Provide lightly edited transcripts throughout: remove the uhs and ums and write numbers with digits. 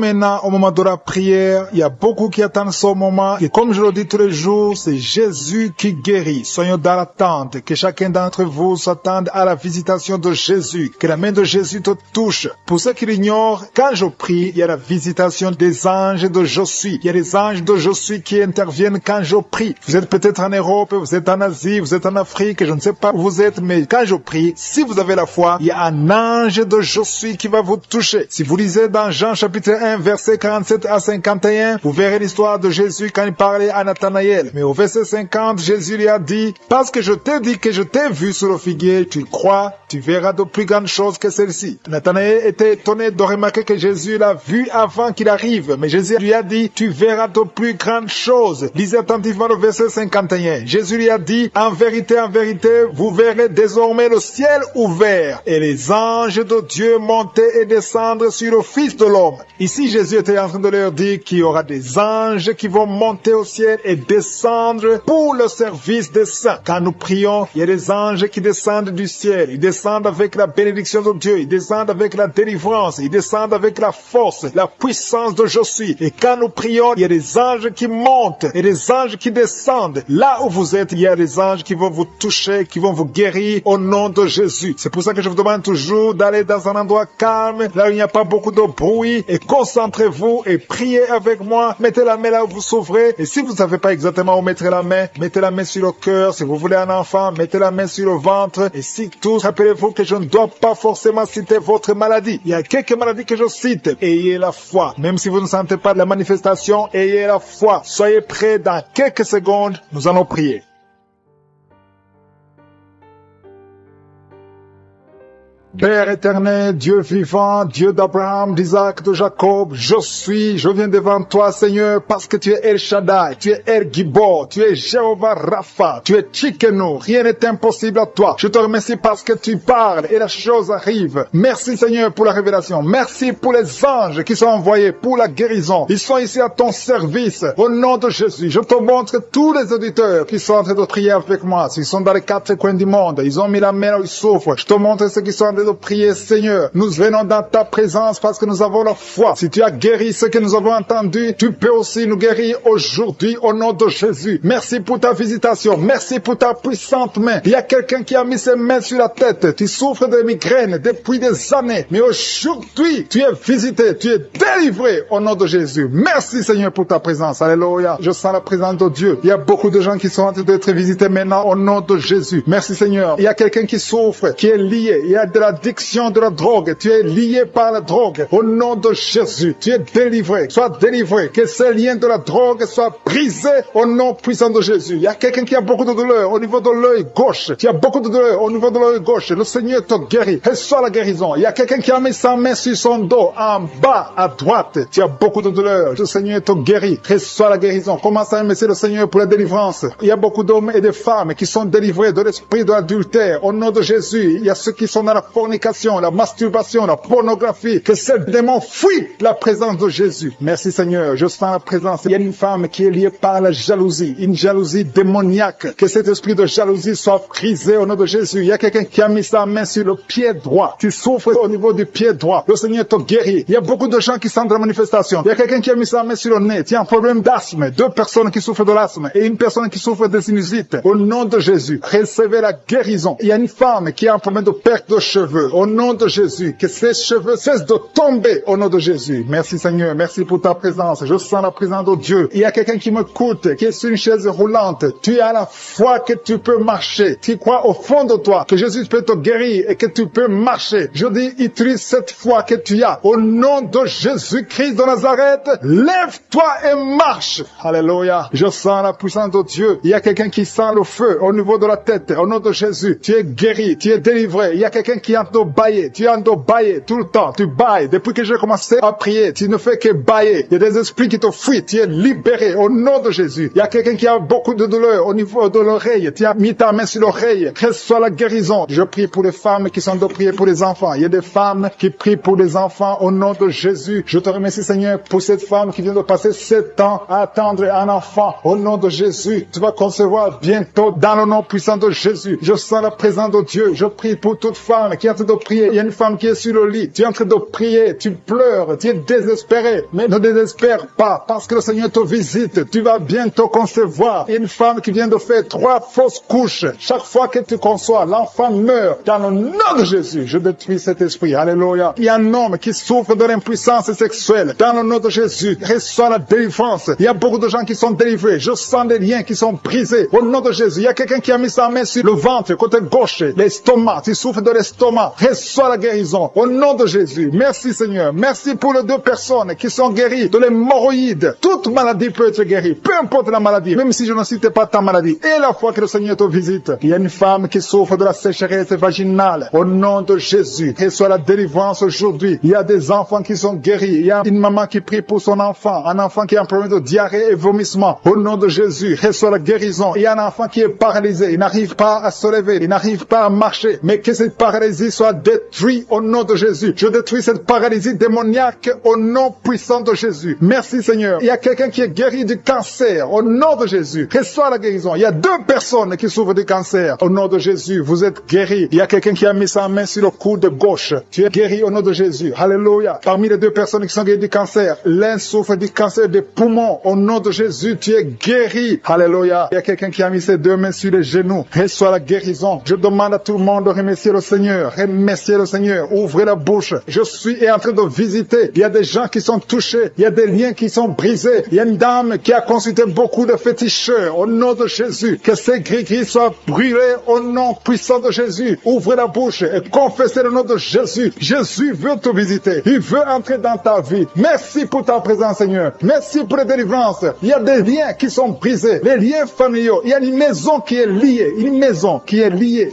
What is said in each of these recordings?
Maintenant, au moment de la prière, il y a beaucoup qui attendent ce moment. Et comme je le dis tous les jours, c'est Jésus qui guérit. Soyons dans l'attente. Que chacun d'entre vous s'attende à la visitation de Jésus. Que la main de Jésus te touche. Pour ceux qui l'ignorent, quand je prie, il y a la visitation des anges de Je suis. Il y a les anges de Je suis qui interviennent quand je prie. Vous êtes peut-être en Europe, vous êtes en Asie, vous êtes en Afrique, je ne sais pas où vous êtes, mais quand je prie, si vous avez la foi, il y a un ange de Je suis qui va vous toucher. Si vous lisez dans Jean chapitre 1, verset 47 à 51, vous verrez l'histoire de Jésus quand il parlait à Nathanaël. Mais au verset 50, Jésus lui a dit, parce que je t'ai dit que je t'ai vu sur le figuier, tu crois, tu verras de plus grandes choses que celles-ci. Nathanaël était étonné de remarquer que Jésus l'a vu avant qu'il arrive. Mais Jésus lui a dit, tu verras de plus grandes choses. Lisez attentivement le verset 51. Jésus lui a dit, en vérité, vous verrez désormais le ciel ouvert et les anges de Dieu monter et descendre sur le Fils de l'homme. Ici, Jésus était en train de leur dire qu'il y aura des anges qui vont monter au ciel et descendre pour le service des saints. Quand nous prions, il y a des anges qui descendent du ciel. Ils descendent avec la bénédiction de Dieu. Ils descendent avec la délivrance. Ils descendent avec la force, la puissance de Je suis. Et quand nous prions, il y a des anges qui montent et des anges qui descendent. Là où vous êtes, il y a des anges qui vont vous toucher, qui vont vous guérir au nom de Jésus. C'est pour ça que je vous demande toujours d'aller dans un endroit calme, là où il n'y a pas beaucoup de bruit, et concentrez-vous et priez avec moi. Mettez la main là où vous souffrez. Et si vous ne savez pas exactement où mettre la main, mettez la main sur le cœur. Si vous voulez un enfant, mettez la main sur le ventre. Et si tous, rappelez-vous que je ne dois pas forcément citer votre maladie. Il y a quelques maladies que je cite. Ayez la foi. Même si vous ne sentez pas de la manifestation, ayez la foi. Soyez prêts, dans quelques secondes, nous allons prier. Père éternel, Dieu vivant, Dieu d'Abraham, d'Isaac, de Jacob, je viens devant toi, Seigneur, parce que tu es El Shaddai, tu es El Gibor, tu es Jéhovah Rapha, tu es Tchikkenu, rien n'est impossible à toi. Je te remercie parce que tu parles et la chose arrive. Merci Seigneur pour la révélation, merci pour les anges qui sont envoyés pour la guérison. Ils sont ici à ton service, au nom de Jésus. Je te montre tous les auditeurs qui sont en train de prier avec moi, s'ils sont dans les quatre coins du monde, ils ont mis la main là où ils souffrent. Je te montre ceux qui sont en train de prier, Seigneur. Nous venons dans ta présence parce que nous avons la foi. Si tu as guéri ce que nous avons entendu, tu peux aussi nous guérir aujourd'hui au nom de Jésus. Merci pour ta visitation. Merci pour ta puissante main. Il y a quelqu'un qui a mis ses mains sur la tête. Tu souffres de migraines depuis des années. Mais aujourd'hui, tu es visité. Tu es délivré au nom de Jésus. Merci Seigneur pour ta présence. Alléluia. Je sens la présence de Dieu. Il y a beaucoup de gens qui sont en train d'être visités maintenant au nom de Jésus. Merci Seigneur. Il y a quelqu'un qui souffre, qui est lié. Il y a de l'addiction de la drogue. Tu es lié par la drogue. Au nom de Jésus, tu es délivré. Sois délivré. Que ces liens de la drogue soient brisés au nom puissant de Jésus. Il y a quelqu'un qui a beaucoup de douleur au niveau de l'œil gauche. Tu as beaucoup de douleur au niveau de l'œil gauche. Le Seigneur te guérit. Reçois la guérison. Il y a quelqu'un qui a mis sa main sur son dos, en bas, à droite. Tu as beaucoup de douleur. Le Seigneur te guérit. Reçois la guérison. Commence à remercier le Seigneur pour la délivrance. Il y a beaucoup d'hommes et de femmes qui sont délivrés de l'esprit de l'adultère. Au nom de Jésus, il y a ceux qui sont dans la fornication, la masturbation, la pornographie. Que ces démons fuient la présence de Jésus. Merci Seigneur. Je sens la présence. Il y a une femme qui est liée par la jalousie. Une jalousie démoniaque. Que cet esprit de jalousie soit brisé au nom de Jésus. Il y a quelqu'un qui a mis sa main sur le pied droit. Tu souffres au niveau du pied droit. Le Seigneur te guérit. Il y a beaucoup de gens qui sentent la manifestation. Il y a quelqu'un qui a mis sa main sur le nez. Tu as un problème d'asthme. 2 personnes qui souffrent de l'asthme et une personne qui souffre de sinusite. Au nom de Jésus, recevez la guérison. Il y a une femme qui a un problème de perte de cheveux. Au nom de Jésus, que ses cheveux cessent de tomber au nom de Jésus. Merci Seigneur. Merci pour ta présence. Je sens la présence de Dieu. Il y a quelqu'un qui m'écoute, qui est sur une chaise roulante. Tu as la foi que tu peux marcher. Tu crois au fond de toi que Jésus peut te guérir et que tu peux marcher. Je dis, utilise cette foi que tu as. Au nom de Jésus-Christ de Nazareth, lève-toi et marche. Alléluia. Je sens la puissance de Dieu. Il y a quelqu'un qui sent le feu au niveau de la tête. Au nom de Jésus, tu es guéri, tu es délivré. Il y a quelqu'un qui est en train de bailler. Tu es en train de bailler tout le temps. Tu bailles. Depuis que j'ai commencé à prier, tu ne fais que bailler. Il y a des esprits qui te fuient. Tu es libéré au nom de Jésus. Il y a quelqu'un qui a beaucoup de douleur au niveau de l'oreille. Tu as mis ta main sur l'oreille. Reçois la guérison. Je prie pour les femmes qui sont de prier pour les enfants. Il y a des femmes qui prient pour les enfants au nom de Jésus. Je te remercie Seigneur pour cette femme qui vient de passer 7 ans à attendre un enfant. Au nom de Jésus, tu vas concevoir bientôt dans le nom puissant de Jésus. Je sens la présence de Dieu. Je prie pour toute femme qui qui est en train de prier. Il y a une femme qui est sur le lit. Tu es en train de prier. Tu pleures. Tu es désespéré. Mais ne désespère pas parce que le Seigneur te visite. Tu vas bientôt concevoir. Il y a une femme qui vient de faire 3 fausses couches. Chaque fois que tu conçois, l'enfant meurt. Dans le nom de Jésus, je détruis cet esprit. Alléluia. Il y a un homme qui souffre de l'impuissance sexuelle. Dans le nom de Jésus, reçois la délivrance. Il y a beaucoup de gens qui sont délivrés. Je sens des liens qui sont brisés. Au nom de Jésus, il y a quelqu'un qui a mis sa main sur le ventre, côté gauche, l'estomac. Tu souffres de l'estomac. Reçois la guérison. Au nom de Jésus. Merci Seigneur. Merci pour les 2 personnes qui sont guéries de l'hémorroïde. Toute maladie peut être guérie. Peu importe la maladie. Même si je ne cite pas ta maladie. Et la fois que le Seigneur te visite. Il y a une femme qui souffre de la sécheresse vaginale. Au nom de Jésus. Reçois la délivrance aujourd'hui. Il y a des enfants qui sont guéris. Il y a une maman qui prie pour son enfant. Un enfant qui a un problème de diarrhée et vomissement. Au nom de Jésus. Reçois la guérison. Il y a un enfant qui est paralysé. Il n'arrive pas à se lever. Il n'arrive pas à marcher. Mais que cette paralysie soit détruite au nom de Jésus. Je détruis cette paralysie démoniaque au nom puissant de Jésus. Merci Seigneur. Il y a quelqu'un qui est guéri du cancer. Au nom de Jésus. Reçois la guérison. Il y a 2 personnes qui souffrent du cancer. Au nom de Jésus. Vous êtes guéris. Il y a quelqu'un qui a mis sa main sur le coude gauche. Tu es guéri au nom de Jésus. Alléluia. Parmi les 2 personnes qui sont guéries du cancer, l'un souffre du cancer des poumons. Au nom de Jésus, tu es guéri. Alléluia. Il y a quelqu'un qui a mis ses 2 mains sur les genoux. Reçois la guérison. Je demande à tout le monde de remercier le Seigneur. Remercier le Seigneur. Ouvrez la bouche. Je suis en train de visiter. Il y a des gens qui sont touchés. Il y a des liens qui sont brisés. Il y a une dame qui a consulté beaucoup de féticheurs. Au nom de Jésus. Que ces gris-gris soient brûlés au nom puissant de Jésus. Ouvrez la bouche et confessez le nom de Jésus. Jésus veut te visiter. Il veut entrer dans ta vie. Merci pour ta présence, Seigneur. Merci pour la délivrance. Il y a des liens qui sont brisés. Les liens familiaux. Il y a une maison qui est liée. Une maison qui est liée.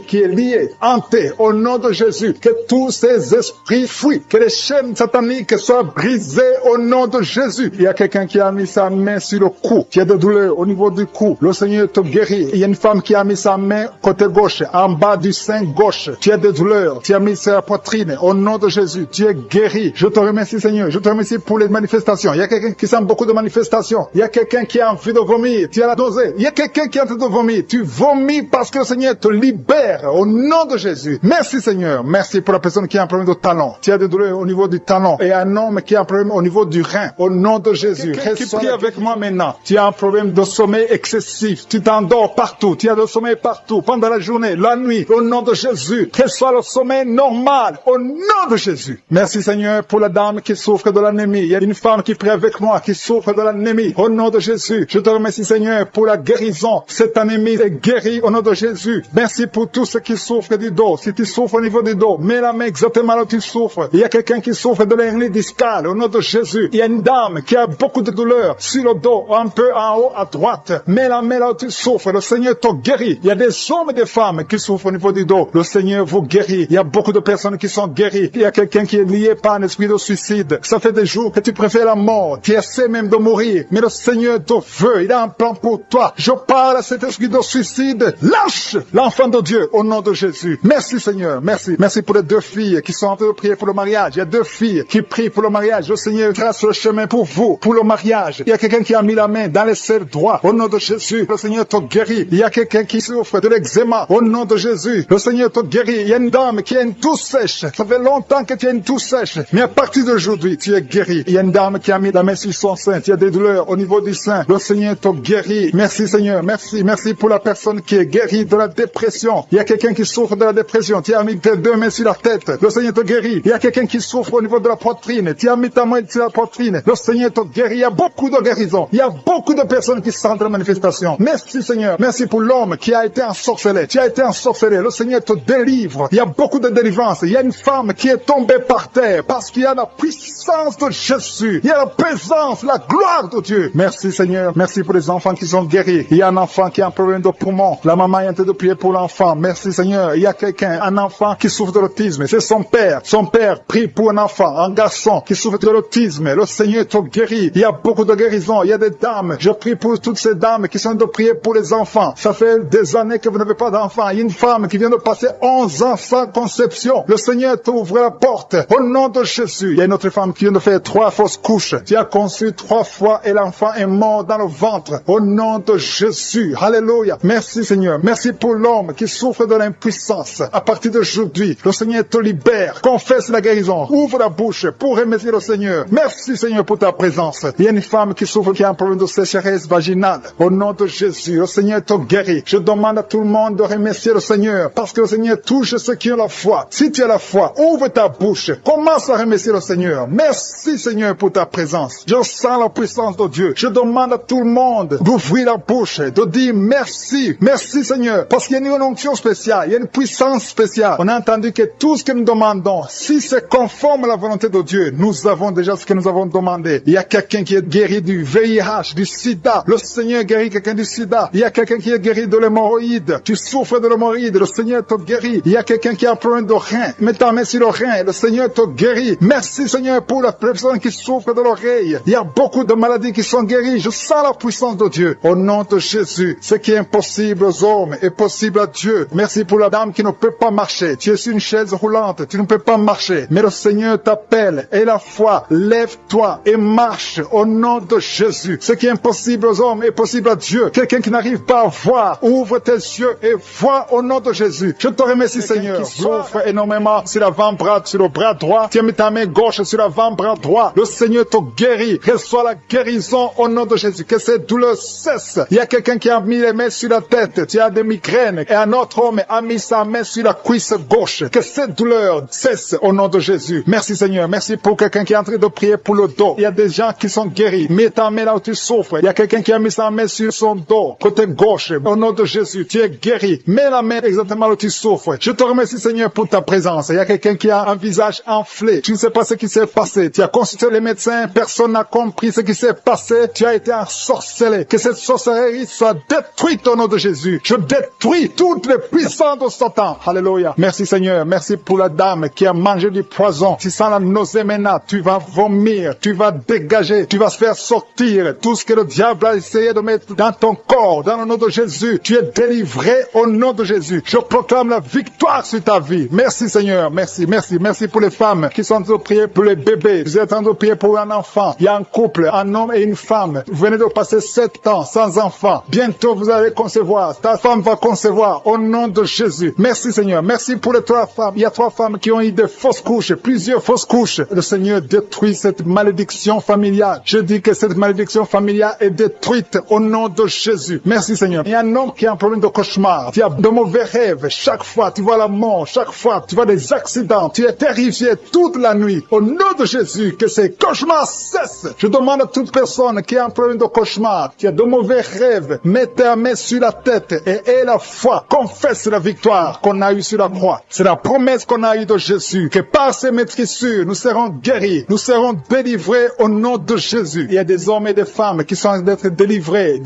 Hantée. Au nom de Jésus. Que tous ces esprits fuient. Que les chaînes sataniques soient brisées au nom de Jésus. Il y a quelqu'un qui a mis sa main sur le cou. Tu as des douleurs au niveau du cou. Le Seigneur te guérit. Il y a une femme qui a mis sa main côté gauche, en bas du sein gauche. Tu as des douleurs. Tu as mis sur la poitrine. Au nom de Jésus, tu es guéri. Je te remercie, Seigneur. Je te remercie pour les manifestations. Il y a quelqu'un qui sent beaucoup de manifestations. Il y a quelqu'un qui a envie de vomir. Tu as la nausée. Il y a quelqu'un qui est en train de vomir. Tu vomis parce que le Seigneur te libère. Au nom de Jésus. Merci, Seigneur. Merci pour la personne qui a un problème de talon. Tu as des douleurs au niveau du talon. Et un homme qui a un problème au niveau du rein. Au nom de Jésus. Qui prie avec moi maintenant. Tu as un problème de sommeil excessif. Tu t'endors partout. Tu as le sommeil partout. Pendant la journée, la nuit. Au nom de Jésus. Que soit le sommeil normal. Au nom de Jésus. Merci, Seigneur, pour la dame qui souffre de l'anémie. Il y a une femme qui prie avec moi qui souffre de l'anémie. Au nom de Jésus. Je te remercie, Seigneur, pour la guérison. Cette anémie est guérie au nom de Jésus. Merci pour tous ceux qui souffrent du dos. Si tu souffres au niveau du dos, mets la main exactement là où tu souffres. Il y a quelqu'un qui souffre de l'hernie discale. Au nom de Jésus. Il y a une dame qui a beaucoup de douleurs sur le dos, un peu en haut à droite. Mets la main là où tu souffres. Le Seigneur te guérit. Il y a des hommes et des femmes qui souffrent au niveau du dos. Le Seigneur vous guérit. Il y a beaucoup de personnes qui sont guéries. Il y a quelqu'un qui est lié par un esprit de suicide. Ça fait des jours que tu préfères la mort. Tu essaies même de mourir. Mais le Seigneur te veut. Il a un plan pour toi. Je parle à cet esprit de suicide. Lâche l'enfant de Dieu au nom de Jésus. Merci, Seigneur. Merci. Merci pour les 2 filles qui sont en train de prier pour le mariage. Il y a 2 filles qui prient pour le mariage. Le Seigneur trace le chemin pour vous, pour le mariage. Il y a quelqu'un qui a mis la main dans les serres droits. Au nom de Jésus, le Seigneur te guérit. Il y a quelqu'un qui souffre de l'eczéma. Au nom de Jésus, le Seigneur te guérit. Il y a une dame qui a une toux sèche. Ça fait longtemps que tu as une toux sèche. Mais à partir d'aujourd'hui, tu es guéri. Il y a une dame qui a mis la main sur son sein. Tu as des douleurs au niveau du sein. Le Seigneur te guérit. Merci, Seigneur. Merci. Merci pour la personne qui est guérie de la dépression. Il y a quelqu'un qui souffre de la dépression. Tu as mis tes 2 mains sur la tête. Le Seigneur te guérit. Il y a quelqu'un qui souffre au niveau de la poitrine. Tu as mis ta main sur la poitrine. Le Seigneur te guérit. Il y a beaucoup de guérisons. Il y a beaucoup de personnes qui sentent la manifestation. Merci, Seigneur. Merci pour l'homme qui a été ensorcelé. Tu as été ensorcelé. Le Seigneur te délivre. Il y a beaucoup de délivrance. Il y a une femme qui est tombée par terre parce qu'il y a la puissance de Jésus. Il y a la présence, la gloire de Dieu. Merci, Seigneur. Merci pour les enfants qui sont guéris. Il y a un enfant qui a un problème de poumon. La maman est en train de prier pour l'enfant. Merci, Seigneur. Il y a quelqu'un, un enfant qui souffre de l'autisme. C'est son père. Son père prie pour un enfant, un garçon qui souffre de l'autisme. Le Seigneur te guérit. Il y a beaucoup de guérisons. Il y a des dames. Je prie pour toutes ces dames qui sont de prier pour les enfants. Ça fait des années que vous n'avez pas d'enfants. Il y a une femme qui vient de passer 11 ans sans conception. Le Seigneur t'ouvre la porte. Au nom de Jésus. Il y a une autre femme qui vient de faire 3 fausses couches. Tu as conçu 3 fois et l'enfant est mort dans le ventre. Au nom de Jésus. Alléluia. Merci, Seigneur. Merci pour l'homme qui souffre de l'impuissance. À partir de d'aujourd'hui, le Seigneur te libère. Confesse la guérison. Ouvre la bouche pour remercier le Seigneur. Merci Seigneur pour ta présence. Il y a une femme qui souffre, qui a un problème de sécheresse vaginale. Au nom de Jésus, le Seigneur te guérit. Je demande à tout le monde de remercier le Seigneur parce que le Seigneur touche ceux qui ont la foi. Si tu as la foi, ouvre ta bouche. Commence à remercier le Seigneur. Merci Seigneur pour ta présence. Je sens la puissance de Dieu. Je demande à tout le monde d'ouvrir la bouche, de dire merci. Merci Seigneur. Parce qu'il y a une onction spéciale. Il y a une puissance spéciale. On a entendu que tout ce que nous demandons, si c'est conforme à la volonté de Dieu, nous avons déjà ce que nous avons demandé. Il y a quelqu'un qui est guéri du VIH, du sida. Le Seigneur guérit quelqu'un du sida. Il y a quelqu'un qui est guéri de l'hémorroïde. Tu souffres de l'hémorroïde. Le Seigneur te guérit. Il y a quelqu'un qui a un problème de rein. Mets ta main sur le rein. Le Seigneur te guérit. Merci Seigneur pour la personne qui souffre de l'oreille. Il y a beaucoup de maladies qui sont guéries. Je sens la puissance de Dieu. Au nom de Jésus, ce qui est impossible aux hommes est possible à Dieu. Merci pour la dame qui ne peut pas marcher. Tu es sur une chaise roulante. Tu ne peux pas marcher. Mais le Seigneur t'appelle. Et la foi, lève-toi et marche au nom de Jésus. Ce qui est impossible aux hommes est possible à Dieu. Quelqu'un qui n'arrive pas à voir, ouvre tes yeux et vois au nom de Jésus. Je te remercie Seigneur. Qui souffre énormément sur l'avant-bras, sur le bras droit. Tu as mis ta main gauche sur l'avant-bras droit. Le Seigneur te guérit. Reçois la guérison au nom de Jésus. Que cette douleur cesse. Il y a quelqu'un qui a mis les mains sur la tête. Tu as des migraines. Et un autre homme a mis sa main sur la cuisse gauche. Que cette douleur cesse au nom de Jésus. Merci Seigneur. Merci pour quelqu'un qui est en train de prier pour le dos. Il y a des gens qui sont guéris. Mets ta main là où tu souffres. Il y a quelqu'un qui a mis sa main sur son dos, côté gauche. Au nom de Jésus, tu es guéri. Mets la main exactement là où tu souffres. Je te remercie Seigneur pour ta présence. Il y a quelqu'un qui a un visage enflé. Tu ne sais pas ce qui s'est passé. Tu as consulté les médecins. Personne n'a compris ce qui s'est passé. Tu as été ensorcelé. Que cette sorcellerie soit détruite au nom de Jésus. Je détruis toutes les puissances de Satan. Alléluia. Merci Seigneur. Merci pour la dame qui a mangé du poison. Tu sens la nausée maintenant. Tu vas vomir. Tu vas dégager. Tu vas se faire sortir tout ce que le diable a essayé de mettre dans ton corps. Dans le nom de Jésus. Tu es délivré au nom de Jésus. Je proclame la victoire sur ta vie. Merci Seigneur. Merci, merci, merci pour les femmes qui sont en train de prier pour les bébés. Vous êtes en train de prier pour un enfant. Il y a un couple, un homme et une femme. Vous venez de passer 7 ans sans enfant. Bientôt vous allez concevoir. Ta femme va concevoir au nom de Jésus. Merci Seigneur. Merci pour les 3 femmes. Il y a 3 femmes qui ont eu des fausses couches, plusieurs fausses couches. Le Seigneur détruit cette malédiction familiale. Je dis que cette malédiction familiale est détruite au nom de Jésus. Merci Seigneur. Il y a un homme qui a un problème de cauchemar. Tu as de mauvais rêves. Chaque fois tu vois la mort. Chaque fois tu vois des accidents. Tu es terrifié toute la nuit. Au nom de Jésus, que ces cauchemars cessent. Je demande à toute personne qui a un problème de cauchemar, qui a de mauvais rêves, mets ta main sur la tête et aie la foi. Confesse la victoire qu'on a eue sur la croix. C'est la promesse qu'on a eue de Jésus, que par ces maîtrissures, nous serons guéris, nous serons délivrés au nom de Jésus. Il y a des hommes et des femmes qui sont en train d'être délivrés,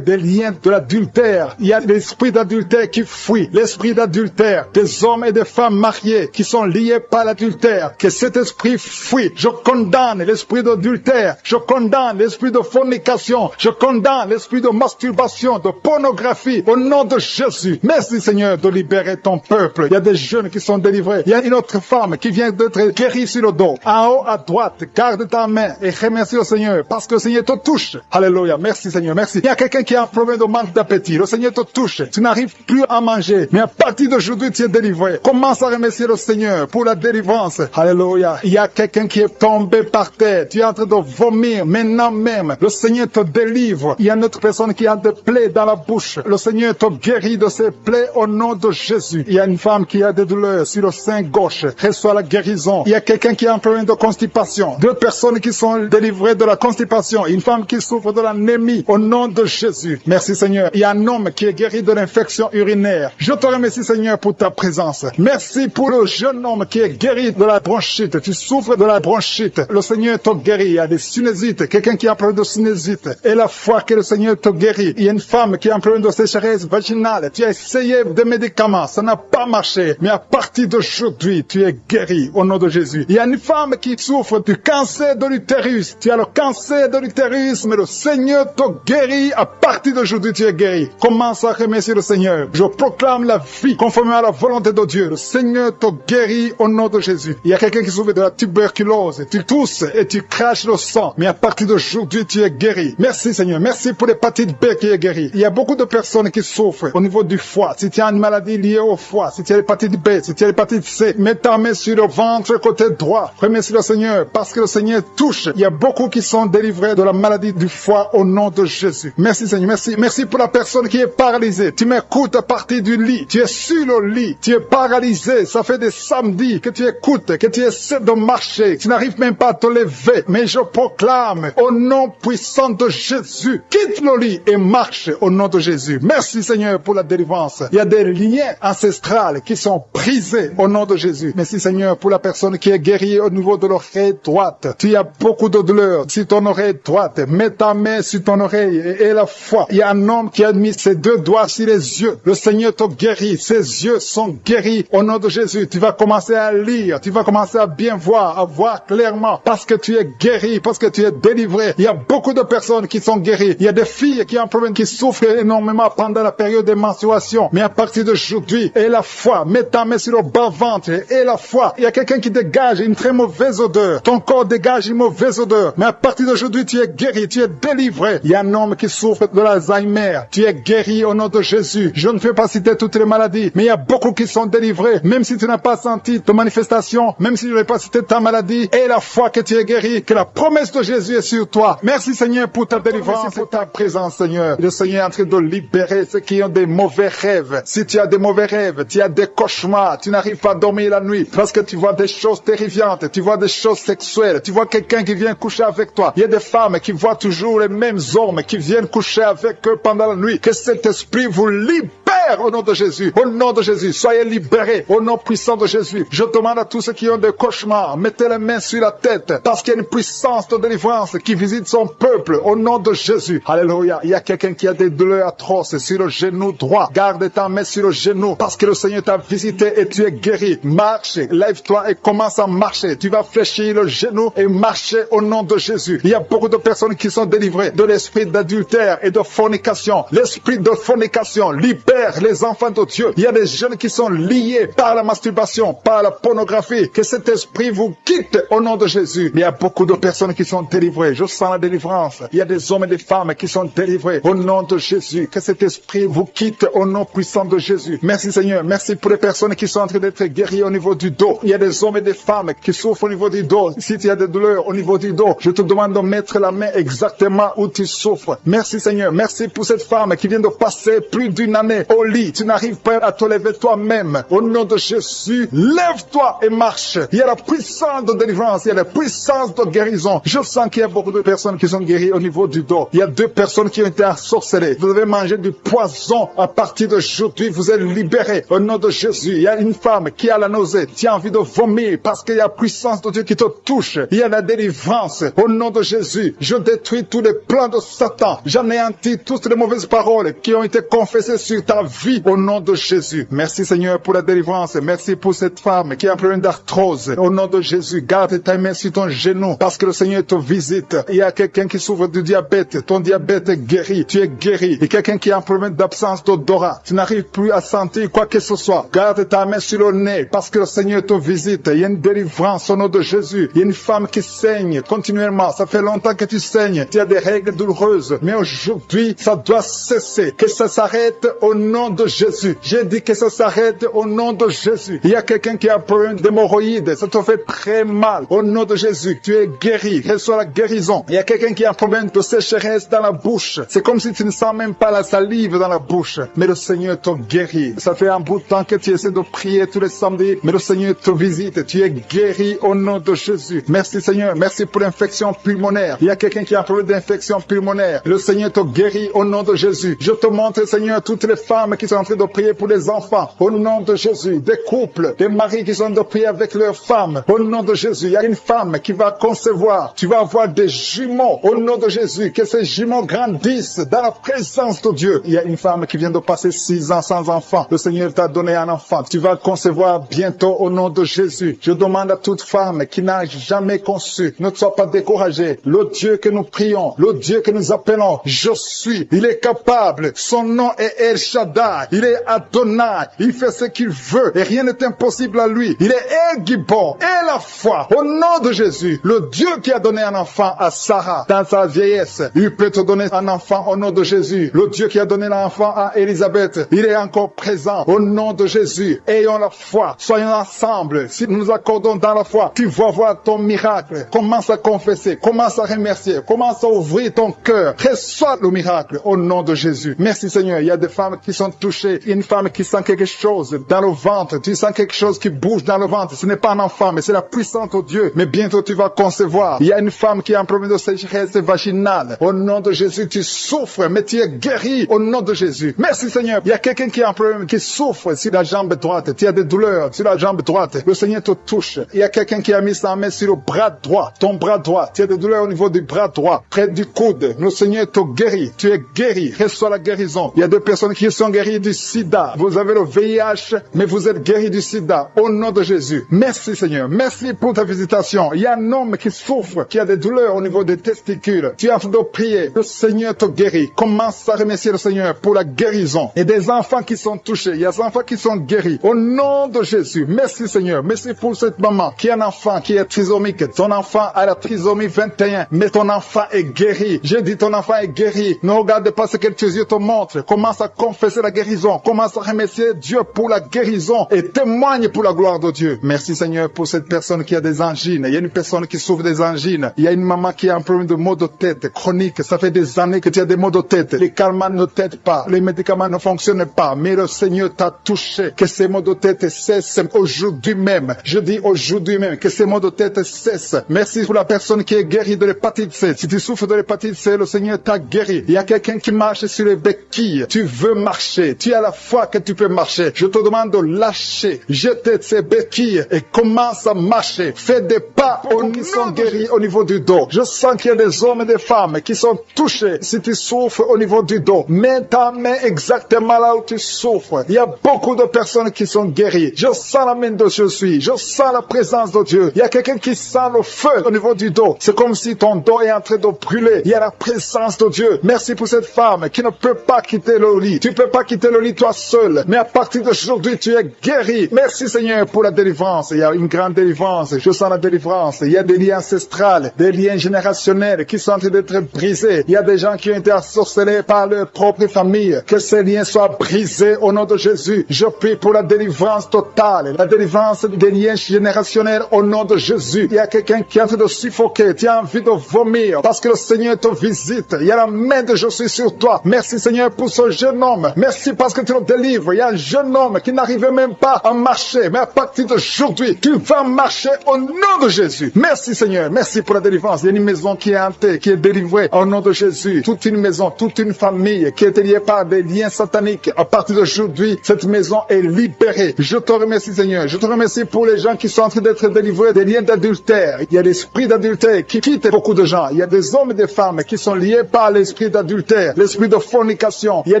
des liens de l'adultère. Il y a l'esprit d'adultère qui fuit, l'esprit d'adultère, des hommes et des femmes mariés qui sont liés par l'adultère. Que cet esprit fuit. Je condamne l'esprit d'adultère, je condamne l'esprit de fornication, je condamne l'esprit de masturbation, de pornographie, au nom de Jésus. Merci Seigneur de libérer ton peuple. Il y a des jeunes qui sont délivrés. Il y a une autre femme qui vient d'être guérie sur le dos. En haut à droite, garde ta main et remercie le Seigneur parce que le Seigneur te touche. Alléluia. Merci Seigneur, merci. Il y a quelqu'un qui a un problème de manque d'appétit. Le Seigneur te touche. Tu n'arrives plus à manger. Mais à partir d'aujourd'hui, tu es délivré. Commence à remercier le Seigneur pour la délivrance. Alléluia. Il y a quelqu'un qui est tombé par terre. Tu es en train de vomir maintenant même. Le Seigneur te délivre. Il y a une autre personne qui a des plaies dans la bouche. Le Seigneur te guérit de ces plaies au nom de Jésus. Il y a une femme qui a des douleurs sur le sein gauche. Reçoit la guérison. Il y a quelqu'un qui a un problème de constipation. 2 personnes qui sont délivrées de la constipation. Une femme qui souffre de l'anémie au nom de Jésus. Merci Seigneur. Il y a un homme qui est guéri de l'infection urinaire. Je te remercie Seigneur pour ta présence. Merci pour le jeune homme qui est guéri de la bronchite. Tu souffres de la bronchite. Le Seigneur te guérit. Il y a des sinusites. Quelqu'un qui a un problème de sinusite. Et la foi que le Seigneur te guérit. Il y a une femme qui a un problème de sécheresse vaginale. Tu as essayé des médicaments. Ça n'a pas marché. Mais à partir d'aujourd'hui, tu es guéri au nom de Jésus. Il y a une femme qui souffre du cancer de l'utérus. Tu as le cancer de l'utérus, mais le Seigneur te guérit. À partir d'aujourd'hui, tu es guéri. Commence à remercier le Seigneur. Je proclame la vie conformément à la volonté de Dieu. Le Seigneur te guérit au nom de Jésus. Il y a quelqu'un qui souffre de la tuberculose. Tu tousses et tu craches le sang. Mais à partir d'aujourd'hui, tu es guéri. Merci Seigneur. Merci pour l'hépatite B qui est guérie. Il y a beaucoup de personnes qui souffrent au niveau du foie. Si tu as une maladie liée au foie, foie, si tu as l'hépatite B, si tu as l'hépatite C, mets ta main sur le ventre côté droit. Remercie le Seigneur parce que le Seigneur touche. Il y a beaucoup qui sont délivrés de la maladie du foie au nom de Jésus. Merci Seigneur, merci. Merci pour la personne qui est paralysée. Tu m'écoutes à partir du lit. Tu es sur le lit. Tu es paralysé. Ça fait des samedis que tu écoutes, que tu essaies de marcher. Tu n'arrives même pas à te lever. Mais je proclame au nom puissant de Jésus, quitte le lit et marche au nom de Jésus. Merci Seigneur pour la délivrance. Il y a des liens ancestrales qui sont brisés au nom de Jésus. Merci Seigneur pour la personne qui est guérie au niveau de l'oreille droite. Tu as beaucoup de douleur sur ton oreille droite. Mets ta main sur ton oreille et la foi. Il y a un homme qui a mis ses 2 doigts sur les yeux. Le Seigneur te guérit. Ses yeux sont guéris au nom de Jésus. Tu vas commencer à lire. Tu vas commencer à bien voir, à voir clairement parce que tu es guéri, parce que tu es délivré. Il y a beaucoup de personnes qui sont guéries. Il y a des filles qui ont un problème, qui souffrent énormément pendant la période de menstruation. Mais à partir d'aujourd'hui, et la foi, mets ta main sur le bas-ventre et la foi. Il y a quelqu'un qui dégage une très mauvaise odeur. Ton corps dégage une mauvaise odeur. Mais à partir d'aujourd'hui, tu es guéri, tu es délivré. Il y a un homme qui souffre de l'Alzheimer. Tu es guéri au nom de Jésus. Je ne vais pas citer toutes les maladies, mais il y a beaucoup qui sont délivrés. Même si tu n'as pas senti de manifestation, même si je n'ai pas cité ta maladie, et la foi que tu es guéri, que la promesse de Jésus est sur toi. Merci Seigneur pour ta délivrance, pour ta présence Seigneur. Le Seigneur est en train de libérer ceux qui ont des mauvais rêves. Si tu as des mauvais rêves, tu as des cauchemars, tu n'arrives pas à dormir la nuit parce que tu vois des choses terrifiantes, tu vois des choses sexuelles, tu vois quelqu'un qui vient coucher avec toi. Il y a des femmes qui voient toujours les mêmes hommes qui viennent coucher avec eux pendant la nuit. Que cet esprit vous libère au nom de Jésus. Au nom de Jésus, soyez libérés au nom puissant de Jésus. Je demande à tous ceux qui ont des cauchemars, mettez les mains sur la tête parce qu'il y a une puissance de délivrance qui visite son peuple au nom de Jésus. Alléluia. Il y a quelqu'un qui a des douleurs atroces sur le genou droit. Garde ta main sur le genou parce que le Seigneur t'a visité et tu es guéri. Marche, lève-toi et commence à marcher. Tu vas fléchir le genou et marcher au nom de Jésus. Il y a beaucoup de personnes qui sont délivrées de l'esprit d'adultère et de fornication. L'esprit de fornication libère les enfants de Dieu. Il y a des jeunes qui sont liés par la masturbation, par la pornographie. Que cet esprit vous quitte au nom de Jésus. Il y a beaucoup de personnes qui sont délivrées. Je sens la délivrance. Il y a des hommes et des femmes qui sont délivrés au nom de Jésus. Que cet esprit vous quitte au nom puissant de Jésus. Merci Seigneur. Merci pour les personnes qui sont en train d'être guéries au niveau du dos. Il y a des hommes et des femmes qui souffrent au niveau du dos. Si tu as des douleurs au niveau du dos, je te demande de mettre la main exactement où tu souffres. Merci Seigneur. Merci pour cette femme qui vient de passer plus d'une année au lit. Tu n'arrives pas à te lever toi-même. Au nom de Jésus, lève-toi et marche. Il y a la puissance de délivrance. Il y a la puissance de guérison. Je sens qu'il y a beaucoup de personnes qui sont guéries au niveau du dos. Il y a 2 personnes qui ont été ensorcelées. Vous avez mangé du poison. À partir d'aujourd'hui, vous êtes libérés. Au nom de Jésus, il y a une femme qui a la nausée. Tu as envie de vomir parce qu'il y a la puissance de Dieu qui te touche. Il y a la délivrance. Au nom de Jésus, je détruis tous les plans de Satan. J'anéantis toutes les mauvaises paroles qui ont été confessées sur ta vie. Au nom de Jésus. Merci Seigneur pour la délivrance. Merci pour cette femme qui a un problème d'arthrose. Au nom de Jésus, garde ta main sur ton genou parce que le Seigneur te visite. Il y a quelqu'un qui souffre du diabète. Ton diabète est guéri. Tu es guéri. Et quelqu'un qui a un problème d'absence d'odorat. Tu n'arrives plus à sentir quoi que ce soit. Garde ta main sur le nez parce que le Seigneur te visite. Il y a une délivrance au nom de Jésus. Il y a une femme qui saigne continuellement. Ça fait longtemps que tu saignes. Tu as des règles douloureuses. Mais aujourd'hui, ça doit cesser. Que ça s'arrête au nom de Jésus. J'ai dit que ça s'arrête au nom de Jésus. Il y a quelqu'un qui a un problème d'hémorroïdes. Ça te fait très mal. Au nom de Jésus, tu es guéri. Reçois la guérison. Il y a quelqu'un qui a un problème de sécheresse dans la bouche. C'est comme si tu ne sens même pas la salive dans la bouche. Mais le Seigneur te guérit. Ça fait un bout de temps que tu essaies de prier tous les samedis. Mais le Seigneur te visite. Tu es guéri au nom de Jésus. Merci Seigneur. Merci pour l'infection pulmonaire. Il y a quelqu'un qui a un problème d'infection pulmonaire. Le Seigneur te guérit au nom de Jésus. Je te montre Seigneur toutes les femmes qui sont en train de prier pour les enfants. Au nom de Jésus. Des couples, des maris qui sont en train de prier avec leurs femmes. Au nom de Jésus. Il y a une femme qui va concevoir. Tu vas avoir des jumeaux. Au nom de Jésus. Que ces jumeaux grandissent dans la présence de Dieu. Il y a une femme qui vient de passer 6 ans sans enfant. Le Seigneur t'a donné un enfant. Tu vas concevoir bientôt au nom de Jésus. Je demande à toute femme qui n'a jamais conçu, ne sois pas découragée. Le Dieu que nous prions, le Dieu que nous appelons, je suis. Il est capable. Son nom est El Shaddai. Shaddai, il est Adonai, il fait ce qu'il veut et rien n'est impossible à lui. Il est El Gibor, et la foi. Au nom de Jésus, le Dieu qui a donné un enfant à Sarah dans sa vieillesse, il peut te donner un enfant au nom de Jésus. Le Dieu qui a donné l'enfant à Élisabeth, il est encore présent au nom de Jésus. Ayons la foi, soyons ensemble. Si nous nous accordons dans la foi, tu vas voir ton miracle. Commence à confesser, commence à remercier, commence à ouvrir ton cœur. Reçois le miracle au nom de Jésus. Merci Seigneur. Il y a des femmes qui sont touchées. Une femme qui sent quelque chose dans le ventre. Tu sens quelque chose qui bouge dans le ventre. Ce n'est pas un enfant, mais c'est la puissance de Dieu. Mais bientôt tu vas concevoir. Il y a une femme qui a un problème de sécheresse vaginale. Au nom de Jésus, tu souffres, mais tu es guéri au nom de Jésus. Merci Seigneur. Il y a quelqu'un qui a un problème, qui souffre sur la jambe droite. Tu as des douleurs sur la jambe droite. Le Seigneur te touche. Il y a quelqu'un qui a mis sa main sur le bras droit. Ton bras droit. Tu as des douleurs au niveau du bras droit, près du coude. Le Seigneur te guérit. Tu es guéri. Reçois la guérison. Il y a des personnes qui sont guéries du sida. Vous avez le VIH, mais vous êtes guéris du sida. Au nom de Jésus. Merci Seigneur. Merci pour ta visitation. Il y a un homme qui souffre, qui a des douleurs au niveau des testicules. Tu es en train de prier. Le Seigneur te guérit. Commence à remercier le Seigneur pour la guérison. Et des enfants qui sont touchés. Il y a des enfants qui sont guéris. Au nom de Jésus. Merci Seigneur. Merci pour cette maman qui a un enfant qui est trisomique. Ton enfant a la trisomie 21. Mais ton enfant est guéri. J'ai dit ton enfant est guéri. Ne regarde pas ce que tes yeux te montrent. Commence à confesser la guérison. Commence à remercier Dieu pour la guérison. Et témoigne pour la gloire de Dieu. Merci Seigneur pour cette personne qui a des angines. Il y a une personne qui souffre des angines. Il y a une maman qui a un problème de maux de tête chronique. Ça fait des années que tu as des maux de tête. Les calmants ne t'aident pas. Les médicaments ne fonctionnent pas. Mais le Seigneur t'a touché. Que ces maux de tête cessent aujourd'hui même. Je dis aujourd'hui même que ces maux de tête cessent. Merci pour la personne qui est guérie de l'hépatite C. Si tu souffres de l'hépatite C, le Seigneur t'a guéri. Il y a quelqu'un qui marche sur les béquilles. Tu veux marcher. Tu as la foi que tu peux marcher. Je te demande de lâcher. Jeter ces béquilles et commence à marcher. Fais des pas qui sont guéris au niveau du dos. Je sens qu'il y a des hommes et des femmes qui sont touchés. Si tu souffres au niveau du dos, mets ta main exactement là où tu souffres. Il y a beaucoup de personnes qui sont guéries. Je sens la main de Jésus. Je sens la présence de Dieu. Il y a quelqu'un qui sent le feu au niveau du dos. C'est comme si ton dos est en train de brûler. Il y a la présence de Dieu. Merci pour cette femme qui ne peut pas quitter le lit. Tu ne peux pas quitter le lit toi seul. Mais à partir d'aujourd'hui, tu es guéri. Merci Seigneur pour la délivrance. Il y a une grande délivrance. Je sens la délivrance. Il y a des liens ancestrales, des liens générationnels qui sont en train d'être brisés. Il y a des gens qui ont été ensorcelés par leur propre famille. Que ces liens soient brisés au nom de Jésus. Je prie pour la délivrance totale. La délivrance des liens générationnels au nom de Jésus. Il y a quelqu'un qui est en train de suffoquer. Tu as envie de vomir parce que le Seigneur te visite. Il y a la main de Jésus sur toi. Merci Seigneur pour ce jeune homme. Merci parce que tu le délivres. Il y a un jeune homme qui n'arrivait même pas à marcher. Mais à partir d'aujourd'hui, tu vas marcher au nom de Jésus. Merci Seigneur. Merci pour la délivrance. Il y a une maison qui est hantée, qui est délivrée au nom de Jésus. Toute une maison, toute une famille qui est liée par des liens sataniques. À partir d'aujourd'hui, cette maison est libérée. Je te remercie Seigneur. Je te remercie pour les gens qui sont en train d'être délivrés des liens d'adultère. Il y a l'esprit d'adultère qui quitte beaucoup de gens. Il y a des hommes et des femmes qui sont liés par l'esprit d'adultère, l'esprit de fornication. Il y a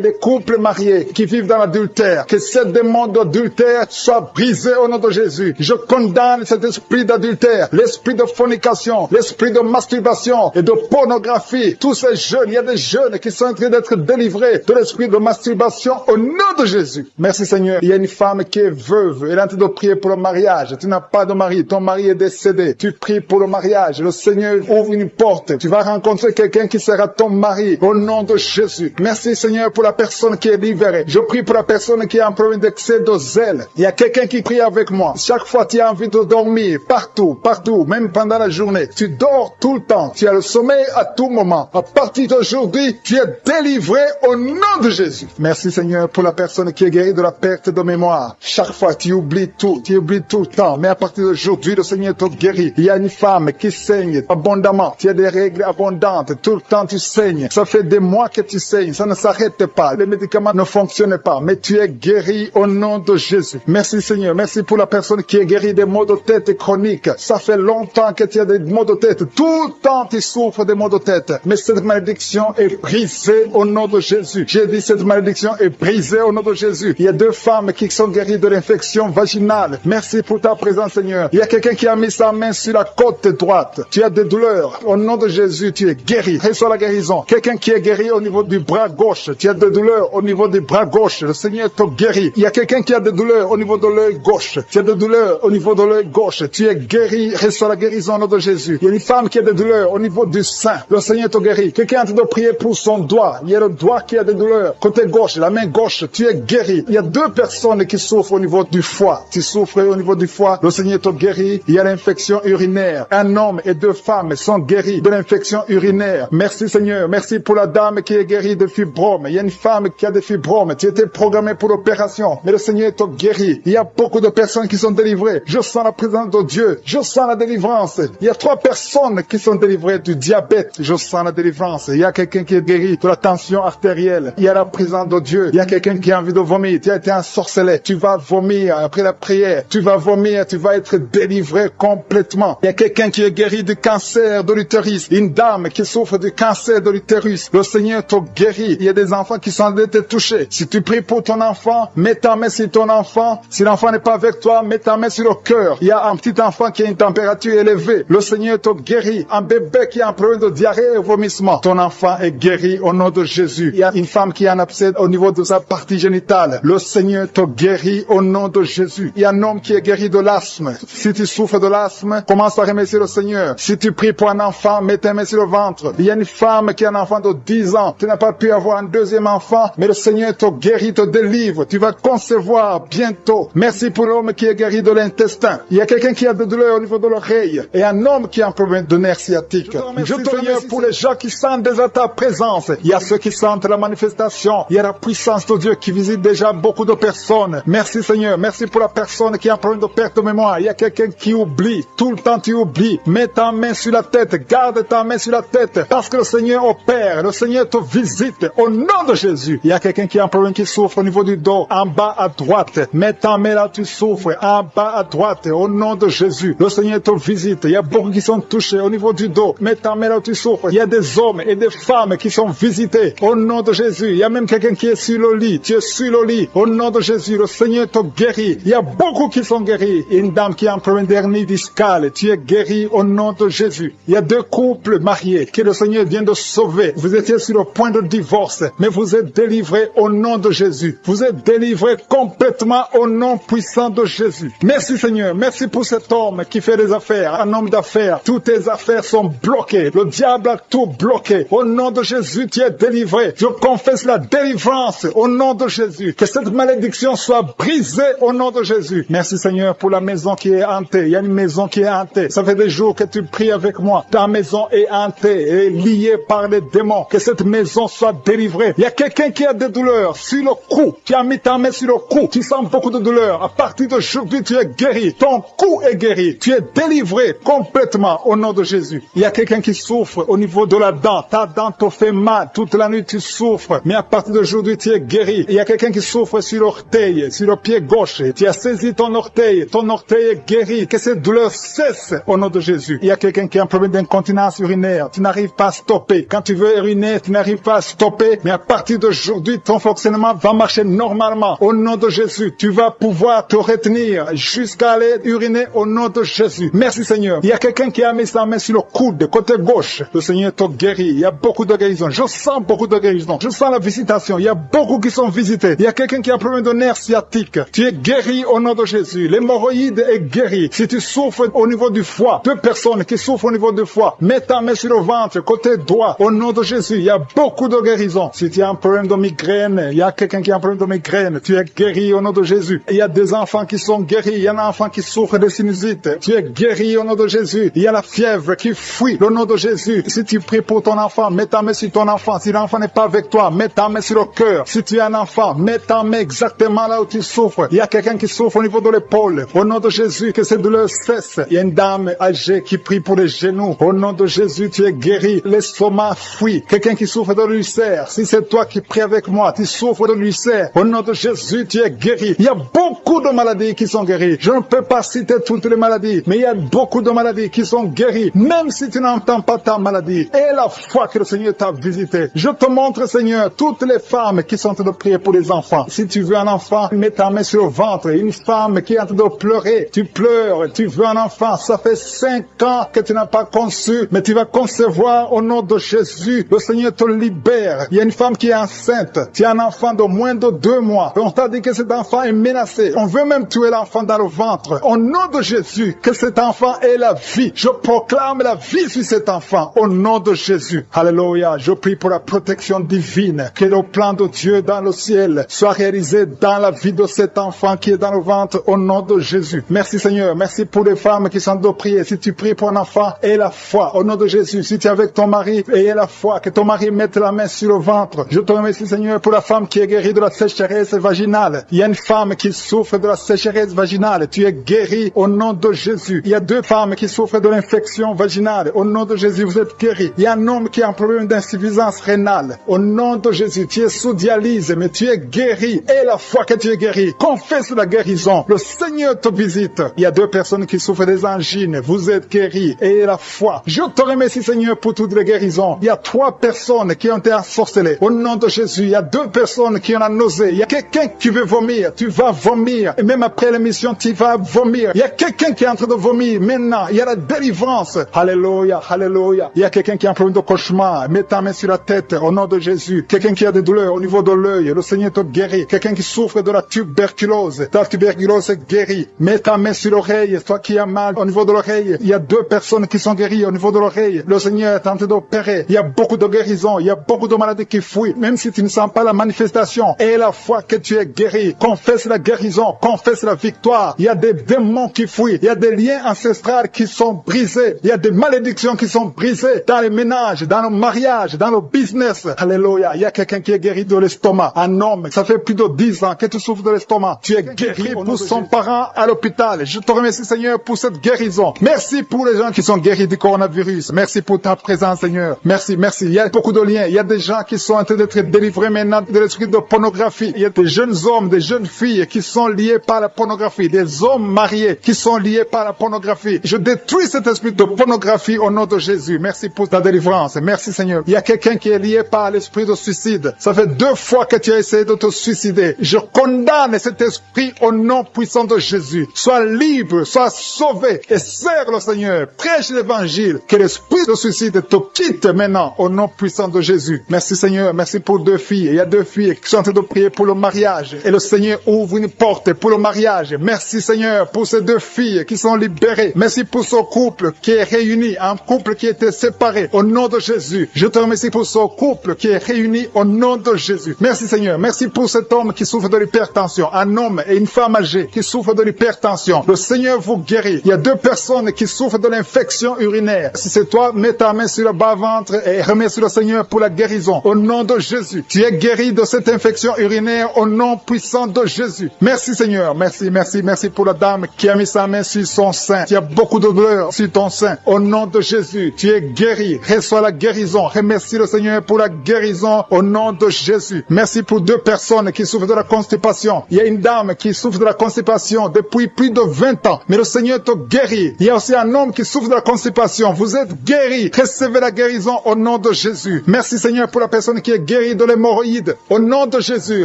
des couples mariés qui vivent dans l'adultère. Que ce démon d'adultère soit brisé au nom de Jésus. Je condamne cet esprit d'adultère, l'esprit de fornication, l'esprit de masturbation et de pornographie. Tous ces jeunes, il y a des jeunes qui sont en train d'être délivrés de l'esprit de masturbation au nom de Jésus. Merci Seigneur. Il y a une femme qui est veuve. Elle est en train de prier pour le mariage. Tu n'as pas de mari. Ton mari est décédé. Tu pries pour le mariage. Le Seigneur ouvre une porte. Tu vas rencontrer quelqu'un qui sera ton mari au nom de Jésus. Merci Seigneur pour la personne qui est libérée. Je prie pour la personne qui a un problème d'excès de zèle. Il y a quelqu'un qui prie avec moi. Chaque fois tu as envie de dormir, partout, même pendant la journée. Tu dors tout le temps. Tu as le sommeil à tout moment. À partir d'aujourd'hui, tu es délivré au nom de Jésus. Merci Seigneur pour la personne qui est guérie de la perte de mémoire. Chaque fois tu oublies tout le temps. Mais à partir d'aujourd'hui, le Seigneur te guérit. Il y a une femme qui saigne abondamment. Tu as des règles abondantes. Tout le temps tu saignes. Ça fait des mois que tu saignes. Ça ne s'arrête pas. Les médicaments ne fonctionnent pas. Mais tu es guéri au nom de Jésus. Merci Seigneur. Merci pour la personne qui est guérie des maux de tête chroniques. Ça fait longtemps que tu as des maux de tête. Tout le temps tu souffres des maux de tête. Mais cette malédiction est brisée au nom de Jésus. J'ai dit cette malédiction est brisée au nom de Jésus. Il y a 2 femmes qui sont guéries de l'infection vaginale. Merci pour ta présence Seigneur. Il y a quelqu'un qui a mis sa main sur la côte droite. Tu as des douleurs. Au nom de Jésus, tu es guéri. Reçois la guérison. Quelqu'un qui est guéri au niveau du bras gauche. Tu as des douleurs au niveau du bras gauche, le Seigneur te guérit. Il y a quelqu'un qui a des douleurs au niveau de l'œil gauche. Tu as des douleurs au niveau de l'œil gauche. Tu es guéri, reçois la guérison au nom de Jésus. Il y a une femme qui a des douleurs au niveau du sein. Le Seigneur te guérit. Quelqu'un est en train de prier pour son doigt. Il y a le doigt qui a des douleurs. Côté gauche, la main gauche, tu es guéri. Il y a 2 personnes qui souffrent au niveau du foie. Tu souffres au niveau du foie. Le Seigneur te guérit. Il y a l'infection urinaire. Un homme et 2 femmes sont guéris de l'infection urinaire. Merci Seigneur. Merci pour la dame qui est guérie de fibromes. Il y a une femme qui a des fibromes. Tu étais programmée pour l'opération. Mais le Seigneur te guérit. Il y a beaucoup de personnes qui sont délivrées. Je sens la présence de Dieu. Je sens la délivrance. Il y a 3 personnes qui sont délivrées du diabète. Je sens la délivrance. Il y a quelqu'un qui est guéri de la tension artérielle. Il y a la présence de Dieu. Il y a quelqu'un qui a envie de vomir. Tu as été ensorcelé. Tu vas vomir après la prière. Tu vas vomir. Tu vas être délivré complètement. Il y a quelqu'un qui est guéri du cancer de l'utérus. Une dame qui souffre du cancer de l'utérus. Le Seigneur te guérit. Il y a des enfants qui sont en train de te toucher. Si tu pries pour ton enfant, mets ta main sur ton enfant. Si l'enfant n'est pas avec toi, mets ta main sur le cœur. Il y a un petit enfant qui a une température élevée. Le Seigneur te guérit. Un bébé qui a un problème de diarrhée et vomissement. Ton enfant est guéri au nom de Jésus. Il y a une femme qui a un abcès au niveau de sa partie génitale. Le Seigneur te guérit au nom de Jésus. Il y a un homme qui est guéri de l'asthme. Si tu souffres de l'asthme, commence à remercier le Seigneur. Si tu pries pour un enfant, mets ta main sur le ventre. Il y a une femme qui a un enfant de 10 ans. Tu n'as pas pu avoir un 2e enfant, mais le Seigneur te guérit, te délivre. Tu vas concevoir bientôt. Merci pour l'homme qui est guéri de l'intestin. Il y a quelqu'un qui a des douleurs au niveau de l'oreille et un homme qui a un problème de nerf sciatique. Je te remercie pour les gens qui sentent déjà ta présence. Il y a ceux qui sentent la manifestation. Il y a la puissance de Dieu qui visite déjà beaucoup de personnes. Merci Seigneur. Merci pour la personne qui a un problème de perte de mémoire. Il y a quelqu'un qui oublie. Tout le temps tu oublies. Mets ta main sur la tête. Garde ta main sur la tête. Parce que le Seigneur opère. Le Seigneur te visite. Au nom de Jésus. Il y a quelqu'un qui a un problème qui souffre au niveau du dos. En bas à droite. Mets ta main là, tu souffres. En bas à droite. Au nom de Jésus. Le Seigneur te visite. Il y a beaucoup qui sont touchés au niveau du dos. Mets ta main là où tu souffres. Il y a des hommes et des femmes qui sont visités. Au nom de Jésus. Il y a même quelqu'un qui est sur le lit. Tu es sur le lit. Au nom de Jésus. Le Seigneur te guérit. Il y a beaucoup qui sont guéris. Une dame qui a un problème d'hernie discale. Tu es guéri au nom de Jésus. Il y a 2 couples mariés que le Seigneur vient de sauver. Vous étiez sur le point de divorce, mais vous êtes délivrés au nom de Jésus. Vous êtes délivrés complètement au nom puissant de Jésus. Merci Seigneur. Merci pour cet homme qui fait des affaires. Un homme d'affaires. Toutes tes affaires sont bloquées. Le diable a tout bloqué. Au nom de Jésus, tu es délivré. Je confesse la délivrance au nom de Jésus. Que cette malédiction soit brisée au nom de Jésus. Merci Seigneur pour la maison qui est hantée. Il y a une maison qui est hantée. Ça fait des jours que tu pries avec moi. Ta maison est hantée et liée par les démons. Que cette maison soit délivrée. Il y a quelqu'un qui a des douleurs sur le cou. Tu as mis ta main sur le cou. Tu sens beaucoup de douleurs. À partir d'aujourd'hui, tu es guéri. Ton cou est guéri. Tu es délivré complètement au nom de Jésus. Il y a quelqu'un qui souffre au niveau de la dent. Ta dent te fait mal. Toute la nuit, tu souffres. Mais à partir d'aujourd'hui, tu es guéri. Il y a quelqu'un qui souffre sur l'orteil, sur le pied gauche. Tu as saisi ton orteil. Ton orteil est guéri. Que cette douleur cesse au nom de Jésus. Il y a quelqu'un qui a un problème d'incontinence urinaire. Tu n'arrives pas à stopper. Quand tu veux uriner, tu n'arrives pas à stopper. Mais à partir d'aujourd'hui, ton fonctionnement va marcher normalement. Au nom de Jésus, tu vas pouvoir te retenir jusqu'à aller uriner au nom de Jésus. Merci Seigneur. Il y a quelqu'un qui a mis sa main sur le coude, côté gauche. Le Seigneur te guérit. Il y a beaucoup de guérisons. Je sens beaucoup de guérisons. Je sens la visitation. Il y a beaucoup qui sont visités. Il y a quelqu'un qui a un problème de nerf sciatique. Tu es guéri au nom de Jésus. L'hémorroïde est guéri. Si tu souffres au niveau du foie, 2 personnes qui souffrent au niveau du foie, mets ta main sur le ventre, côté droit, au nom de Jésus. Il y a beaucoup de guérisons. Si tu as un problème de migraine, il y a quelqu'un qui a un problème de migraine, tu es guéri au nom de Jésus. Il y a des enfants qui sont guéris. Il y a un enfant qui souffre de sinusite. Tu es guéri au nom de Jésus. Il y a la fièvre qui fuit au nom de Jésus. Si tu pries pour ton enfant, mets ta main sur ton enfant. Si l'enfant n'est pas avec toi, mets ta main sur le cœur. Si tu es un enfant, mets ta main exactement là où tu souffres. Il y a quelqu'un qui souffre au niveau de l'épaule. Au nom de Jésus, que cette douleur cesse. Il y a une dame âgée qui prie pour les genoux. Au nom de Jésus, tu es guéri. L'estomac fuit. Quelqu'un qui souffre de l'ulcère. Si c'est toi qui pries avec moi, tu souffres de l'ulcère. Au nom de Jésus, tu es guéri. Il y a beaucoup de maladies qui sont guéries. Je ne peux pas citer toutes les maladies, mais il y a beaucoup de maladies qui sont guéries. Même si tu n'entends pas ta maladie. Et la foi que le Seigneur t'a visité. Je te montre, Seigneur, toutes les femmes qui sont en train de prier pour les enfants. Si tu veux un enfant, mets ta main sur le ventre. Une femme qui est en train de pleurer. Tu pleures, tu veux un enfant. Ça fait 5 ans que tu n'as pas conçu, mais tu vas concevoir au nom de Jésus. Le Seigneur te libère. Il y a une femme qui est enceinte. Tu as un enfant de moins de 2 mois. On t'a dit que cet enfant est menacé. On veut même tuer l'enfant dans le ventre. Au nom de Jésus, que cet enfant ait la vie. Je proclame la vie sur cet enfant. Au nom de Jésus. Alléluia. Je prie pour la protection divine. Que le plan de Dieu dans le ciel soit réalisé dans la vie de cet enfant qui est dans le ventre. Au nom de Jésus. Merci Seigneur. Merci pour les femmes qui sont de prier. Si tu pries pour un enfant, aie la foi. Au nom de Jésus. Si tu es avec ton mari, aie la foi. Que ton mari mette la main sur le ventre. Je te remercie Seigneur pour la femme qui est guérie de la sécheresse vaginale. Il y a une femme qui souffre de la sécheresse vaginale. Tu es guérie au nom de Jésus. Il y a 2 femmes qui souffrent de l'infection vaginale. Au nom de Jésus, vous êtes guéris. Il y a un homme qui a un problème d'insuffisance rénale. Au nom de Jésus, tu es sous dialyse, mais tu es guéri. Et la foi que tu es guéri, confesse la guérison. Le Seigneur te visite. Il y a 2 personnes qui souffrent des angines. Vous êtes guéris. Et la foi. Je te remercie Seigneur pour toutes les guérisons. Il y a 3 personnes qui ont été ensorcelées. Au nom de Jésus, il y a 2 personnes qui ont la nausée. Il y a quelqu'un qui veut vomir. Tu vas vomir. Et même après l'émission, tu vas vomir. Il y a quelqu'un qui est en train de vomir. Maintenant, il y a la délivrance. Alléluia, alléluia. Il y a quelqu'un qui a un problème de cauchemar. Mets ta main sur la tête au nom de Jésus. Quelqu'un qui a des douleurs au niveau de l'œil. Le Seigneur te guérit. Quelqu'un qui souffre de la tuberculose. Ta tuberculose est guérie. Mets ta main sur l'oreille. Toi qui as mal au niveau de l'oreille. Il y a 2 personnes qui sont guéries au niveau de l'oreille. Le Seigneur est en train d'opérer. Il y a beaucoup de guérisons. Il y a beaucoup de maladies qui fuient. Même si tu ne sens pas la manifestation. Et la foi que tu es guéri. Confesse la guérison. Confesse la victoire. Il y a des démons qui fuient. Il y a des liens ancestrales qui sont brisés. Il y a des malédictions qui sont brisées dans les ménages, dans le mariage, dans le business. Alléluia. Il y a quelqu'un qui est guéri de l'estomac. Un homme, ça fait plus de 10 ans que tu souffres de l'estomac. Tu es guéri pour son parent à l'hôpital. Je te remercie Seigneur pour cette guérison. Merci pour les gens qui sont guéris du coronavirus. Merci pour ta présence Seigneur. Merci, merci. Il y a beaucoup de liens. Il y a des gens qui sont en train d'être délivrés maintenant de l'esprit de pornographie. Il y a des jeunes hommes, des jeunes filles qui sont liés par la pornographie. Des hommes mariés qui sont liés par la pornographie. Je détruis cet esprit de pornographie au nom de Jésus. Merci pour ta délivrance. Merci Seigneur. Il y a quelqu'un qui est lié par l'esprit de suicide. Ça fait 2 fois que tu as essayé de te suicider. Je condamne cet esprit au nom puissant de Jésus. Sois libre, sois sauvé et sers le Seigneur. Prêche l'évangile. Que l'esprit de suicide te quitte maintenant au nom puissant de Jésus. Merci Seigneur. Merci pour 2 filles. Il y a 2 filles qui sont en train de prier pour le mariage. Et le Seigneur ouvre une porte pour le mariage. Merci Seigneur pour ces 2 filles qui sont libérées. Merci pour ce couple qui est réuni. Un couple qui était séparé au nom de Jésus. Je te remercie pour ce couple qui est réuni au nom de Jésus. Merci Seigneur. Merci pour cet homme qui souffre de l'hypertension. Un homme et une femme âgée qui souffrent de l'hypertension. Le Seigneur vous guérit. Il y a 2 personnes qui souffrent de l'infection urinaire. Si c'est toi, mets ta main sur le bas-ventre et remercie le Seigneur pour la guérison. Au nom de Jésus. Tu es guéri de cette infection urinaire au nom puissant de Jésus. Merci Seigneur. Merci, merci, merci pour la dame qui a mis sa main sur son sein. Tu as beaucoup de douleur sur ton sein. Au nom de Jésus, tu es guéri. Reçois la guérison. Remercie le Seigneur pour la guérison au nom de Jésus. Merci pour 2 personnes qui souffrent de la constipation. Il y a une dame qui souffre de la constipation depuis plus de 20 ans. Mais le Seigneur te guérit. Il y a aussi un homme qui souffre de la constipation. Vous êtes guéris. Recevez la guérison au nom de Jésus. Merci Seigneur pour la personne qui est guérie de l'hémorroïde. Au nom de Jésus,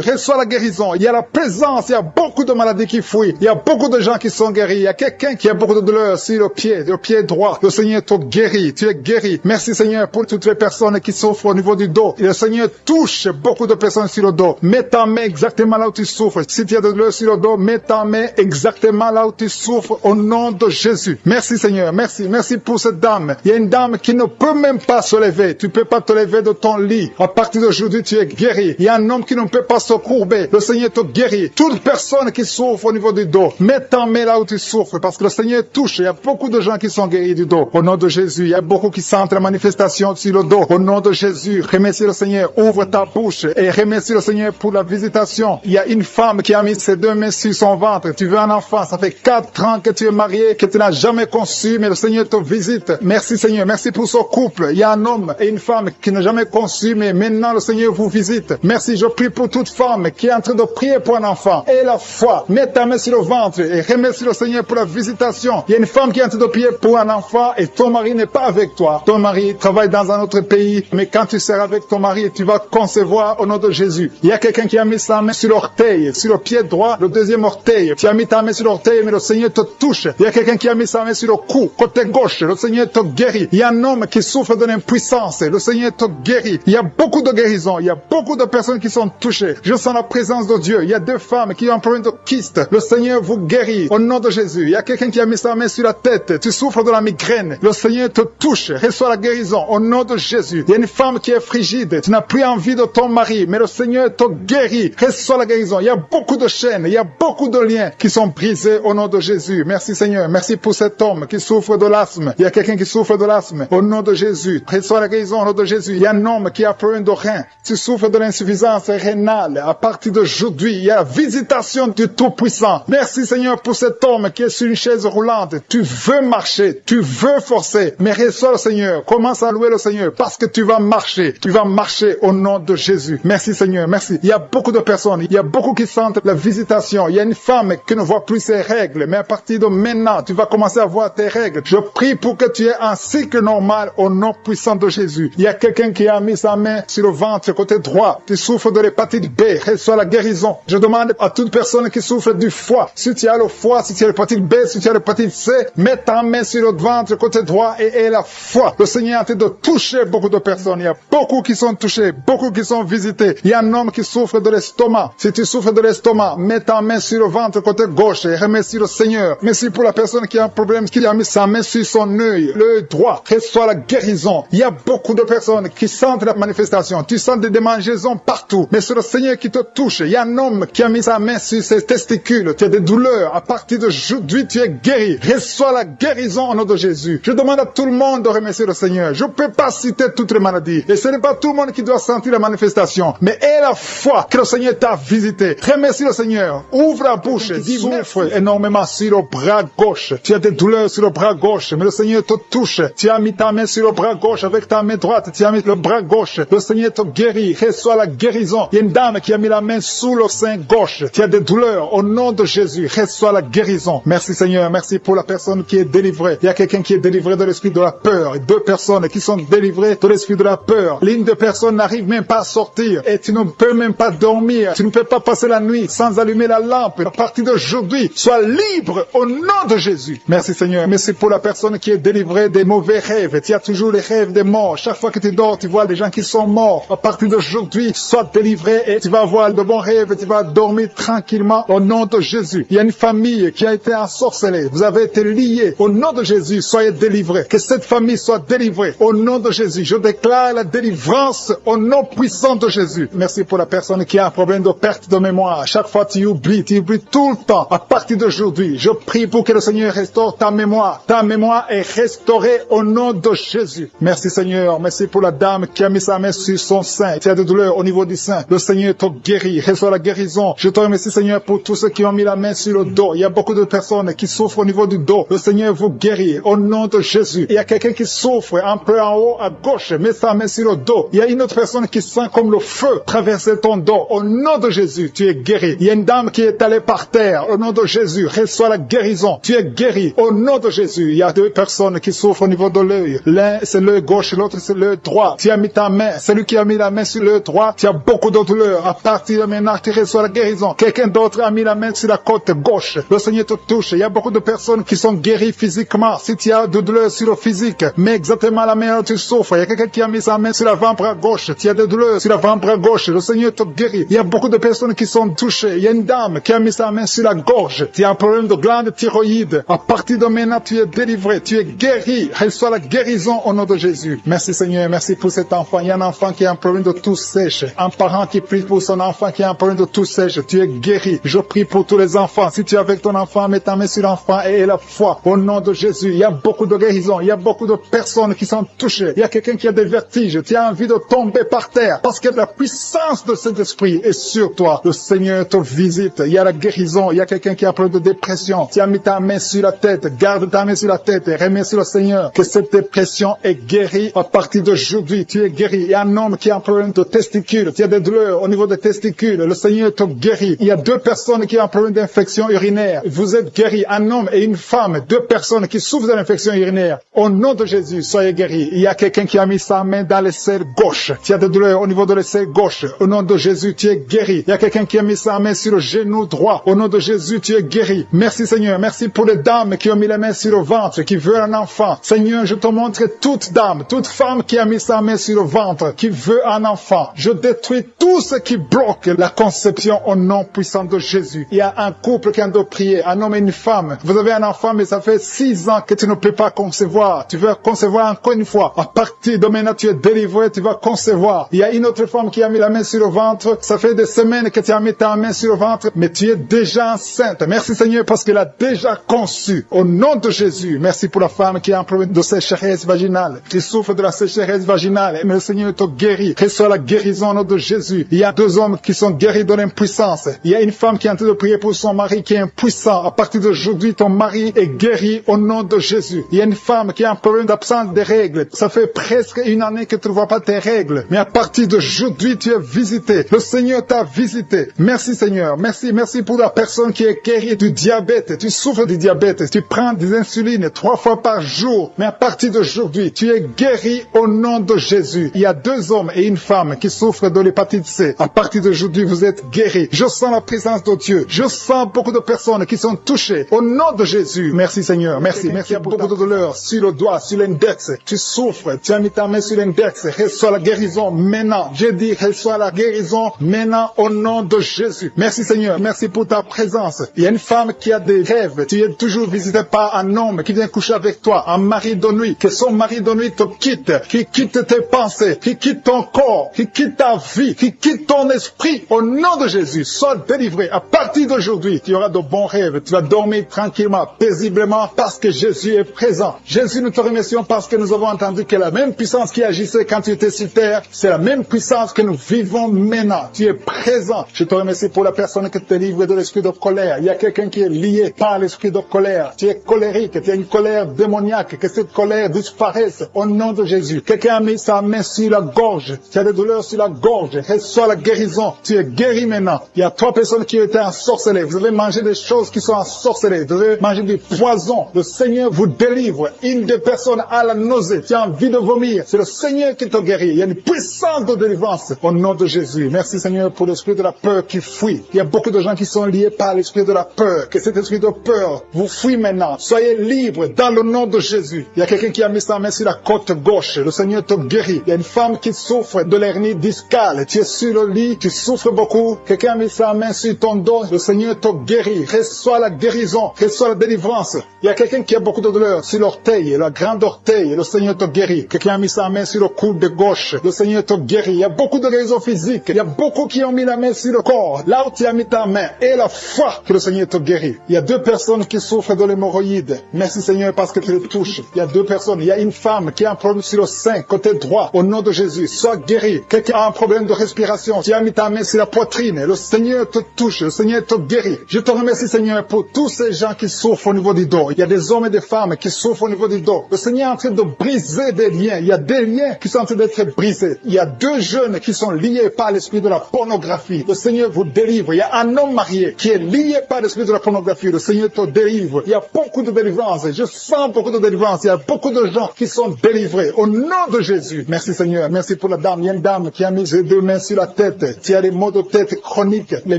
reçois la guérison. Il y a la présence. Il y a beaucoup de maladies qui fuient. Il y a beaucoup de gens qui sont guéris. Il y a quelqu'un qui a beaucoup de douleur sur le pied droit. Le Seigneur te guérit. Tu es guéri. Merci Seigneur pour toutes les personnes qui souffrent au niveau du dos. Et le Seigneur touche beaucoup de personnes sur le dos. Mets ta main exactement là où tu souffres. Si tu as de la douleur sur le dos, mets ta main exactement là où tu souffres au nom de Jésus. Merci Seigneur. Merci. Merci pour cette dame. Il y a une dame qui ne peut même pas se lever. Tu ne peux pas te lever de ton lit. À partir d'aujourd'hui, tu es guéri. Il y a un homme qui ne peut pas se courber. Le Seigneur te guérit. Toute personne qui souffre au niveau du dos, mets ta main là où tu souffres parce que le Seigneur touche. Il y a beaucoup de gens qui sont guéris du dos. Au nom de Jésus, il y a beaucoup qui sentent la manifestation sur le dos. Au nom de Jésus, remercie le Seigneur. Ouvre ta bouche et remercie le Seigneur pour la visitation. Il y a une femme qui a mis ses 2 mains sur son ventre. Tu veux un enfant. Ça fait 4 ans que tu es marié, que tu n'as jamais conçu, mais le Seigneur te visite. Merci Seigneur. Merci pour ce couple. Il y a un homme et une femme qui n'ont jamais conçu, mais maintenant le Seigneur vous visite. Merci. Je prie pour toute femme qui est en train de prier pour un enfant. Et la foi. Mets ta main sur le ventre et remercie le Seigneur pour la visitation. Il y a une femme qui est en train de prier pour un enfant et ton mari n'est pas avec toi. Ton mari travaille dans un autre pays, mais quand tu seras avec ton mari, tu vas concevoir au nom de Jésus. Il y a quelqu'un qui a mis sa main sur l'orteil, sur le pied droit, le 2e orteil. Tu as mis ta main sur l'orteil, mais le Seigneur te touche. Il y a quelqu'un qui a mis sa main sur le cou, côté gauche. Le Seigneur te guérit. Il y a un homme qui souffre de l'impuissance. Le Seigneur te guérit. Il y a beaucoup de guérisons. Il y a beaucoup de personnes qui sont touchées. Je sens la présence de Dieu. Il y a 2 femmes qui ont un problème de kyste. Le Seigneur vous guérit au nom de Jésus. Il y a quelqu'un qui a mis sa main sur la tête. Tu souffres de la migraine. Le Seigneur te touche. Reçois la guérison au nom de Jésus. Il y a une femme qui est frigide. Tu n'as plus envie de ton mari, mais le Seigneur te guérit. Reçois la guérison. Il y a beaucoup de chaînes. Il y a beaucoup de liens qui sont brisés au nom de Jésus. Merci Seigneur. Merci pour cet homme qui souffre de l'asthme. Il y a quelqu'un qui souffre de l'asthme au nom de Jésus. Reçois la guérison au nom de Jésus. Il y a un homme qui a problème de rein. Tu souffres de l'insuffisance rénale. À partir d'aujourd'hui, il y a la visitation du Tout-Puissant. Merci Seigneur pour cet homme qui est sur une chaise roulante. Tu veux marcher, tu veux forcer, mais reçois le Seigneur. Commence à louer le Seigneur parce que tu vas marcher. Tu vas marcher au nom de Jésus. Merci Seigneur, merci. Il y a beaucoup de personnes, il y a beaucoup qui sentent la visitation. Il y a une femme qui ne voit plus ses règles, mais à partir de maintenant, tu vas commencer à voir tes règles. Je prie pour que tu aies un cycle normal au nom puissant de Jésus. Il y a quelqu'un qui a mis sa main sur le ventre côté droit. Tu souffres de l'hépatite B, reçois la guérison. Je demande à toute personne qui souffre du foie, si tu as le foie, si tu as l'hépatite B, si tu as l'hépatite C, mets ta main sur le ventre côté droit et aie la foi. Le Seigneur est en train de toucher beaucoup de personnes. Il y a beaucoup qui sont touchés, beaucoup qui sont visités. Il y a un homme qui souffre de l'estomac. Si tu souffres de l'estomac, mets ta main sur le ventre côté gauche et remercie le Seigneur. Merci pour la personne qui a un problème, qui a mis sa main sur son œil, l'œil droit. Reçois la guérison. Il y a beaucoup de personnes qui sentent la manifestation. Tu sens des démangeaisons partout. Mais c'est le Seigneur qui te touche. Il y a un homme qui a mis sa main sur ses testicules. Tu as des douleurs. À partir d'aujourd'hui, tu es guéri. Reçois la guérison au nom de Jésus. Je demande à tout le monde de remercier le Seigneur. Je ne peux pas citer toutes les maladies. Et ce n'est pas tout le monde qui doit sentir la manifestation. Mais aie la foi que le Seigneur t'a visité. Remercie le Seigneur. Ouvre la bouche. Dis souffre énormément sur le bras gauche. Tu as des douleurs sur le bras gauche. Mais le Seigneur te touche. Tu as mis ta main sur le bras gauche avec ta main droite. Tu as mis le bras gauche. Le Seigneur te guérit. Reçois la guérison. Il y a une dame qui a mis la main sous le sein gauche. Tu as des douleurs. Au nom de Jésus, reçois la guérison. Merci Seigneur. Merci pour la personne qui est délivrée. Il y a quelqu'un qui est délivré de l'esprit de la peur. 2 personnes qui sont délivrées de l'esprit de la peur. L'une des personnes n'arrive même pas à sortir. Et tu ne peux même pas dormir. Tu ne peux pas passer la nuit sans allumer la lampe. À partir d'aujourd'hui, sois libre au nom de Jésus. Merci Seigneur. Merci pour la personne qui est délivrée des mauvais rêves. Tu as toujours les rêves des morts. Chaque fois que tu dors, tu vois des gens qui sont morts. À partir d'aujourd'hui, sois délivré et tu vas avoir de bons rêves. Tu vas dormir tranquillement au nom de Jésus. Il y a une famille qui a été ensorcelée. Vous avez été liés. Au nom de Jésus, soyez délivrés. Que cette famille soit délivrée. Au nom de Jésus, je déclare la délivrance au nom puissant de Jésus. Merci pour la personne qui a un problème de perte de mémoire. Chaque fois tu oublies tout le temps. À partir d'aujourd'hui, je prie pour que le Seigneur restaure ta mémoire. Ta mémoire est restaurée au nom de Jésus. Merci Seigneur. Merci pour la dame qui a mis sa main sur son sein. Tu as des douleurs au niveau du sein. Le Seigneur te guérit. Reçois la guérison. Je te remercie Seigneur pour tous ceux qui ont mis la main sur le dos. Il y a beaucoup de personnes qui souffrent au niveau du dos. Le Seigneur vous guérit au nom de Jésus. Il y a quelqu'un qui souffre un peu en haut à gauche. Mets sa main sur le dos. Il y a une autre personne qui sent comme le feu traverser ton dos. Au nom de Jésus, tu es guéri. Il y a une dame qui est allée par terre. Au nom de Jésus, reçois la guérison. Tu es guéri. Au nom de Jésus, il y a 2 personnes qui souffrent au niveau de l'œil. L'un, c'est l'œil gauche, l'autre, c'est l'œil droit. Tu as mis ta main. Celui qui a mis la main sur l'œil droit, tu as beaucoup de douleurs. À partir de maintenant, tu reçois la guérison. Quelqu'un d'autre a mis la main sur la côte gauche. Le Seigneur te touche. Il y a beaucoup de personnes qui sont guéries physiquement. Si tu as de douleurs sur le physique, mais exactement la main où tu souffres. Il y a quelqu'un qui a mis sa main sur l'avant-bras gauche. Tu as des douleurs sur l'avant-bras gauche. Le Seigneur te guérit. Il y a beaucoup de personnes qui sont touchées. Il y a une dame qui a mis sa main sur la gorge. Tu as un problème de glande thyroïde. À partir de maintenant, tu es délivré. Tu es guéri. Reçois la guérison au nom de Jésus. Merci Seigneur. Merci pour cet enfant. Il y a un enfant qui a un problème de toux sèche. Un parent qui prie pour son enfant qui a un problème de toux sèche. Tu es guéri. Je prie pour tous les enfants. Si tu es avec ton enfant, mets ta main sur l'enfant et aie la foi. Au nom de Jésus, il y a beaucoup de guérisons. Il y a beaucoup de personnes qui sont touchées. Il y a quelqu'un qui a des vertiges. Tu as envie de tomber par terre parce que la puissance de cet esprit est sur toi. Le Seigneur te visite. Il y a la guérison. Il y a quelqu'un qui a un problème de dépression. Tu as mis ta main sur la tête. Garde ta main sur la tête et remercie le Seigneur que cette dépression est guérie. À partir d'aujourd'hui, tu es guéri. Il y a un homme qui a un problème de testicules. Tu as des douleurs au niveau des testicules. Le Seigneur te guérit. Il y a 2 personnes qui ont un problème d'infection urinaire. Vous êtes guéris. Un homme et une femme. 2 personnes qui souffrent de l'infection urinaire. Au nom de Jésus, soyez guéris. Il y a quelqu'un qui a mis sa main dans l'aisselle gauche. Tu as des douleurs au niveau de l'aisselle gauche. Au nom de Jésus, tu es guéri. Il y a quelqu'un qui a mis sa main sur le genou droit. Au nom de Jésus, tu es guéri. Merci Seigneur. Merci pour les dames qui ont mis la main sur le ventre, qui veulent un enfant. Seigneur, je te montre toute dame, toute femme qui a mis sa main sur le ventre, qui veut un enfant. Je Je détruis tout ce qui bloque la conception au nom puissant de Jésus. Il y a un couple qui a de prier, un homme et une femme. Vous avez un enfant, mais ça fait 6 ans que tu ne peux pas concevoir. Tu veux concevoir encore une fois. À partir de maintenant, tu es délivré, tu vas concevoir. Il y a une autre femme qui a mis la main sur le ventre. Ça fait des semaines que tu as mis ta main sur le ventre, mais tu es déjà enceinte. Merci Seigneur parce qu'elle a déjà conçu. Au nom de Jésus, merci pour la femme qui a un problème de sécheresse vaginale. Tu souffres de la sécheresse vaginale, mais le Seigneur te guérit. Reçois la guérison au nom de Jésus. Il y a 2 hommes qui sont guéris de l'impuissance. Il y a une femme qui est en train de prier pour son mari qui est impuissant. À partir d'aujourd'hui, ton mari est guéri au nom de Jésus. Il y a une femme qui a un problème d'absence des règles. Ça fait presque 1 année que tu ne vois pas tes règles. Mais à partir d'aujourd'hui, tu es visité. Le Seigneur t'a visité. Merci Seigneur. Merci pour la personne qui est guérie du diabète. Tu souffres du diabète. Tu prends des insulines 3 fois par jour. Mais à partir d'aujourd'hui, tu es guéri au nom de Jésus. Il y a 2 hommes et une femme qui souffrent de l'hépatite C. À partir d'aujourd'hui, vous êtes guéris. Je sens la présence de Dieu. Je sens beaucoup de personnes qui sont touchées au nom de Jésus. Merci Seigneur. Merci. Il y a beaucoup de douleur sur le doigt, sur l'index. Tu souffres. Tu as mis ta main sur l'index. Reçois la guérison maintenant. J'ai dit, reçois la guérison maintenant au nom de Jésus. Merci Seigneur. Merci pour ta présence. Il y a une femme qui a des rêves. Tu es toujours visité par un homme qui vient coucher avec toi, un mari de nuit. Que son mari de nuit te quitte, qui quitte tes pensées, qui quitte ton corps, qui quitte ta vie, qui quitte ton esprit. Au nom de Jésus, sois délivré. À partir d'aujourd'hui, tu auras de bons rêves. Tu vas dormir tranquillement, paisiblement, parce que Jésus est présent. Jésus, nous te remercions parce que nous avons entendu que la même puissance qui agissait quand tu étais sur terre, c'est la même puissance que nous vivons maintenant. Tu es présent. Je te remercie pour la personne qui te livre de l'esprit de colère. Il y a quelqu'un qui est lié par l'esprit de colère. Tu es colérique, tu as une colère démoniaque, que cette colère disparaisse au nom de Jésus. Quelqu'un a mis sa main sur la gorge. Tu as des douleurs sur la gorge. Reçois la guérison. Tu es guéri maintenant. Il y a 3 personnes qui étaient ensorcelées. Vous avez mangé des choses qui sont ensorcelées. Vous avez mangé du poison. Le Seigneur vous délivre. Une des personnes a la nausée. Tu as envie de vomir. C'est le Seigneur qui te guérit. Il y a une puissance de délivrance au nom de Jésus. Merci Seigneur pour l'esprit de la peur qui fuit. Il y a beaucoup de gens qui sont liés par l'esprit de la peur. Que cet esprit de peur vous fuit maintenant. Soyez libres dans le nom de Jésus. Il y a quelqu'un qui a mis sa main sur la côte gauche. Le Seigneur te guérit. Il y a une femme qui souffre de l'hernie discale. Tu es sur le lit. Tu souffres beaucoup. Quelqu'un a mis sa main sur ton dos. Le Seigneur te guérit. Reçois la guérison. Reçois la délivrance. Il y a quelqu'un qui a beaucoup de douleur sur l'orteil, la grande orteil. Le Seigneur te guérit. Quelqu'un a mis sa main sur le coude de gauche. Le Seigneur te guérit. Il y a beaucoup de guérisons physiques. Il y a beaucoup qui ont mis la main sur le corps. Là où tu as mis ta main et la foi que le Seigneur te guérit. Il y a 2 personnes qui souffrent de l'hémorroïde. Merci Seigneur parce que tu les touches. Il y a 2 personnes. Il y a une femme qui a un problème sur le sein, côté droit. Au nom de Jésus, sois guéri. Quelqu'un a un problème de respiration. Tu as mis ta main sur la poitrine. Le Seigneur te touche. Le Seigneur te guérit. Je te remercie Seigneur pour tous ces gens qui souffrent au niveau du dos. Il y a des hommes et des femmes qui souffrent au niveau du dos. Le Seigneur est en train de briser des liens. Il y a des liens qui sont en train d'être brisés. Il y a 2 jeunes qui sont liés par l'esprit de la pornographie. Le Seigneur vous délivre. Il y a un homme marié qui est lié par l'esprit de la pornographie. Le Seigneur te délivre. Il y a beaucoup de délivrance. Je sens beaucoup de délivrance. Il y a beaucoup de gens qui sont délivrés. Au nom de Jésus. Merci Seigneur. Merci pour la dame. Il y a une dame qui a mis ses 2 mains sur la tête. Tu as des maux de tête chroniques. Les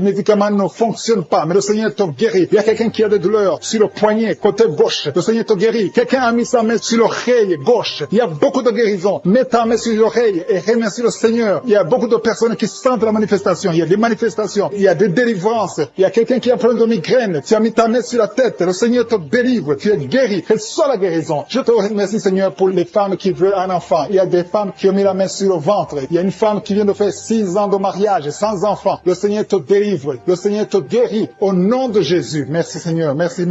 médicaments ne fonctionnent pas. Mais le Seigneur te guérit. Il y a quelqu'un qui a des douleurs sur le poignet, côté gauche. Le Seigneur te guérit. Quelqu'un a mis sa main sur l'oreille gauche. Il y a beaucoup de guérisons. Mets ta main sur l'oreille et remercie le Seigneur. Il y a beaucoup de personnes qui sentent la manifestation. Il y a des manifestations. Il y a des délivrances. Il y a quelqu'un qui a un problème de migraine. Tu as mis ta main sur la tête. Le Seigneur te délivre. Tu es guéri. Reçois la guérison. Je te remercie Seigneur pour les femmes qui veulent un enfant. Il y a des femmes qui ont mis la main sur le ventre. Il y a une femme qui vient de faire 6 ans de mariage sans enfant. Le Seigneur te délivre. Le Seigneur te guérit. Au nom de Jésus. Merci Seigneur. Merci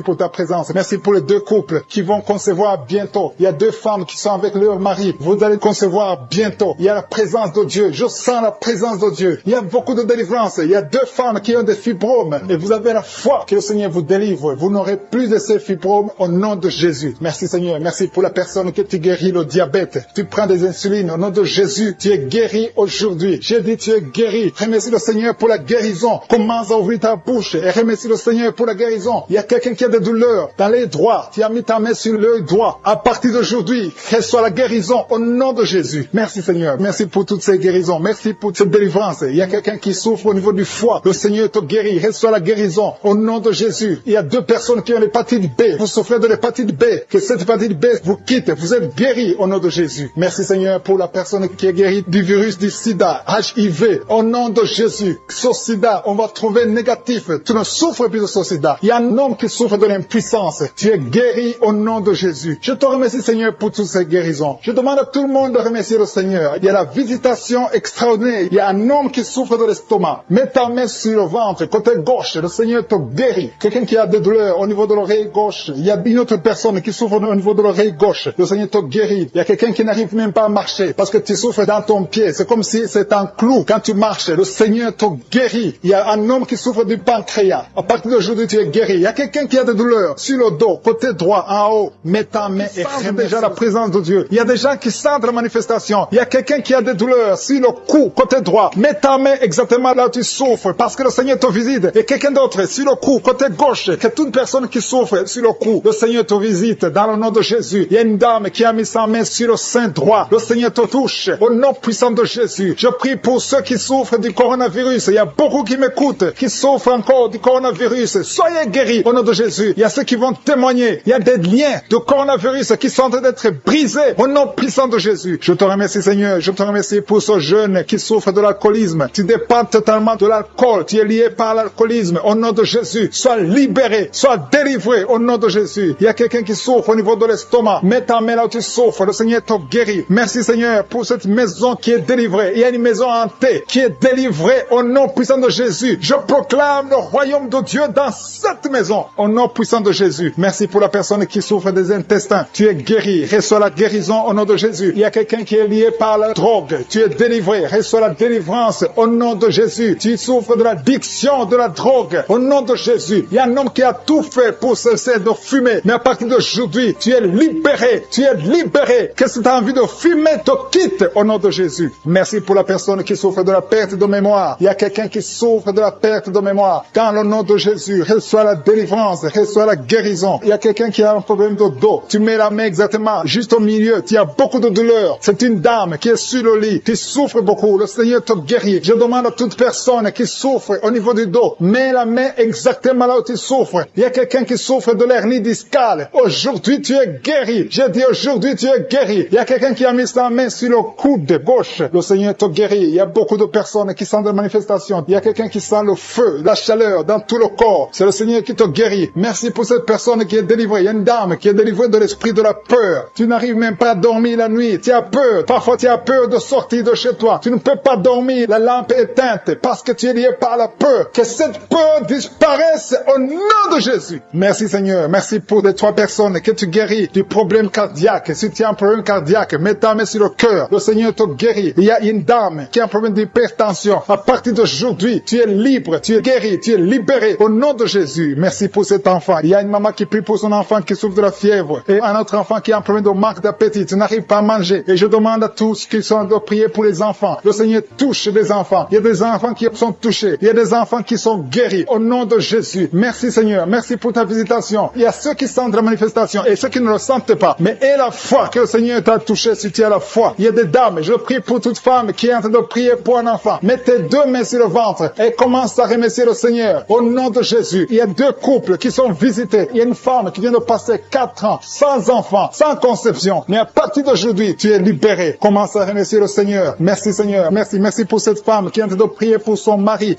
pour ta présence. Merci pour les 2 couples qui vont concevoir bientôt. Il y a 2 femmes qui sont avec leur mari. Vous allez concevoir bientôt. Il y a la présence de Dieu. Je sens la présence de Dieu. Il y a beaucoup de délivrance. Il y a 2 femmes qui ont des fibromes. Et vous avez la foi que le Seigneur vous délivre. Vous n'aurez plus de ces fibromes au nom de Jésus. Merci Seigneur. Merci pour la personne que tu guéris le diabète. Tu prends des insulines au nom de Jésus. Tu es guéri aujourd'hui. J'ai dit tu es guéri. Remercie le Seigneur pour la guérison. Commence à ouvrir ta bouche et remercie le Seigneur pour la guérison. Il y a quelqu'un qui a des douleurs dans les droits. Tu as mis ta main sur l'œil droit. À partir d'aujourd'hui, reçois la guérison au nom de Jésus. Merci Seigneur. Merci pour toutes ces guérisons. Merci pour cette délivrance. Il y a quelqu'un qui souffre au niveau du foie. Le Seigneur te guérit. Reçois la guérison au nom de Jésus. Il y a 2 personnes qui ont l'hépatite B. Vous souffrez de l'hépatite B. Que cette hépatite B vous quitte. Vous êtes guéris au nom de Jésus. Merci Seigneur pour la personne qui est guérie du virus virus du sida, HIV, au nom de Jésus. Ce sida, on va trouver négatif. Tu ne souffres plus de ce sida. Il y a un homme qui souffre de l'impuissance. Tu es guéri au nom de Jésus. Je te remercie, Seigneur, pour toutes ces guérisons. Je demande à tout le monde de remercier le Seigneur. Il y a la visitation extraordinaire. Il y a un homme qui souffre de l'estomac. Mets ta main sur le ventre, côté gauche. Le Seigneur te guérit. Quelqu'un qui a des douleurs au niveau de l'oreille gauche. Il y a une autre personne qui souffre au niveau de l'oreille gauche. Le Seigneur te guérit. Il y a quelqu'un qui n'arrive même pas à marcher parce que tu souffres dans ton pied. C'est comme si c'est un clou. Quand tu marches, le Seigneur te guérit. Il y a un homme qui souffre du pancréas. À partir d'aujourd'hui, tu es guéri. Il y a quelqu'un qui a des douleurs sur le dos, côté droit, en haut. Mets ta main et sens déjà la présence de Dieu. Il y a des gens qui sentent la manifestation. Il y a quelqu'un qui a des douleurs sur le cou, côté droit. Mets ta main exactement là où tu souffres parce que le Seigneur te visite. Et quelqu'un d'autre sur le cou, côté gauche. Que toute personne qui souffre sur le cou, le Seigneur te visite dans le nom de Jésus. Il y a une dame qui a mis sa main sur le sein droit. Le Seigneur te touche au nom puissant de Jésus. Je prie pour ceux qui souffrent du coronavirus. Il y a beaucoup qui m'écoutent, qui souffrent encore du coronavirus. Soyez guéris au nom de Jésus. Il y a ceux qui vont témoigner. Il y a des liens de coronavirus qui sont en train d'être brisés au nom puissant de Jésus. Je te remercie, Seigneur. Je te remercie pour ce jeune qui souffre de l'alcoolisme. Tu dépends totalement de l'alcool. Tu es lié par l'alcoolisme. Au nom de Jésus, sois libéré, sois délivré au nom de Jésus. Il y a quelqu'un qui souffre au niveau de l'estomac. Mets ta main là où tu souffres. Le Seigneur te guérit. Merci, Seigneur, pour cette maison qui est délivrée. Il y a une maison hantée qui est délivrée au nom puissant de Jésus. Je proclame le royaume de Dieu dans cette maison au nom puissant de Jésus. Merci pour la personne qui souffre des intestins. Tu es guéri. Reçois la guérison au nom de Jésus. Il y a quelqu'un qui est lié par la drogue. Tu es délivré. Reçois la délivrance au nom de Jésus. Tu souffres de l'addiction de la drogue au nom de Jésus. Il y a un homme qui a tout fait pour cesser de fumer. Mais à partir d'aujourd'hui, tu es libéré. Tu es libéré. Qu'est-ce que tu as envie de fumer te quitte au nom de Jésus. Merci pour la personne qui souffre de la perte de mémoire. Il y a quelqu'un qui souffre de la perte de mémoire. Dans le nom de Jésus, reçois la délivrance, reçois la guérison. Il y a quelqu'un qui a un problème de dos. Tu mets la main exactement juste au milieu. Tu as beaucoup de douleur. C'est une dame qui est sur le lit. Tu souffres beaucoup. Le Seigneur te guérit. Je demande à toute personne qui souffre au niveau du dos, mets la main exactement là où tu souffres. Il y a quelqu'un qui souffre de l'hernie discale. Aujourd'hui, tu es guéri. J'ai dit aujourd'hui, tu es guéri. Il y a quelqu'un qui a mis sa main sur le coude gauche. Le Seigneur te guérit. Il y a beaucoup de personnes qui sentent des manifestations. Il y a quelqu'un qui sent le feu, la chaleur dans tout le corps. C'est le Seigneur qui te guérit. Merci pour cette personne qui est délivrée. Il y a une dame qui est délivrée de l'esprit de la peur. Tu n'arrives même pas à dormir la nuit. Tu as peur. Parfois, tu as peur de sortir de chez toi. Tu ne peux pas dormir. La lampe est éteinte parce que tu es lié par la peur. Que cette peur disparaisse au nom de Jésus. Merci, Seigneur. Merci pour les 3 personnes que tu guéris du problème cardiaque. Si tu as un problème cardiaque, mets ta main sur le cœur. Le Seigneur te guérit. Il y a une dame qui a un problème d'hypertension. À partir d'aujourd'hui, tu es libre, tu es guéri, tu es libéré au nom de Jésus. Merci pour cet enfant. Il y a une maman qui prie pour son enfant qui souffre de la fièvre et un autre enfant qui a un problème de manque d'appétit. Tu n'arrives pas à manger. Et je demande à tous qui sont de prier pour les enfants. Le Seigneur touche les enfants. Il y a des enfants qui sont touchés. Il y a des enfants qui sont guéris au nom de Jésus. Merci, Seigneur. Merci pour ta visitation. Il y a ceux qui sentent la manifestation et ceux qui ne le sentent pas. Mais aie la foi que le Seigneur t'a touché si tu as la foi. Il y a des dames. Je prie pour toute femme qui est en train de prier pour un enfant. Mets tes 2 mains sur le ventre et commence à remercier le Seigneur au nom de Jésus. Il y a 2 couples qui sont visités. Il y a une femme qui vient de passer 4 ans sans enfant, sans conception. Mais à partir d'aujourd'hui, tu es libéré. Commence à remercier le Seigneur. Merci, Seigneur. Merci. Merci pour cette femme qui est en train de prier pour son mari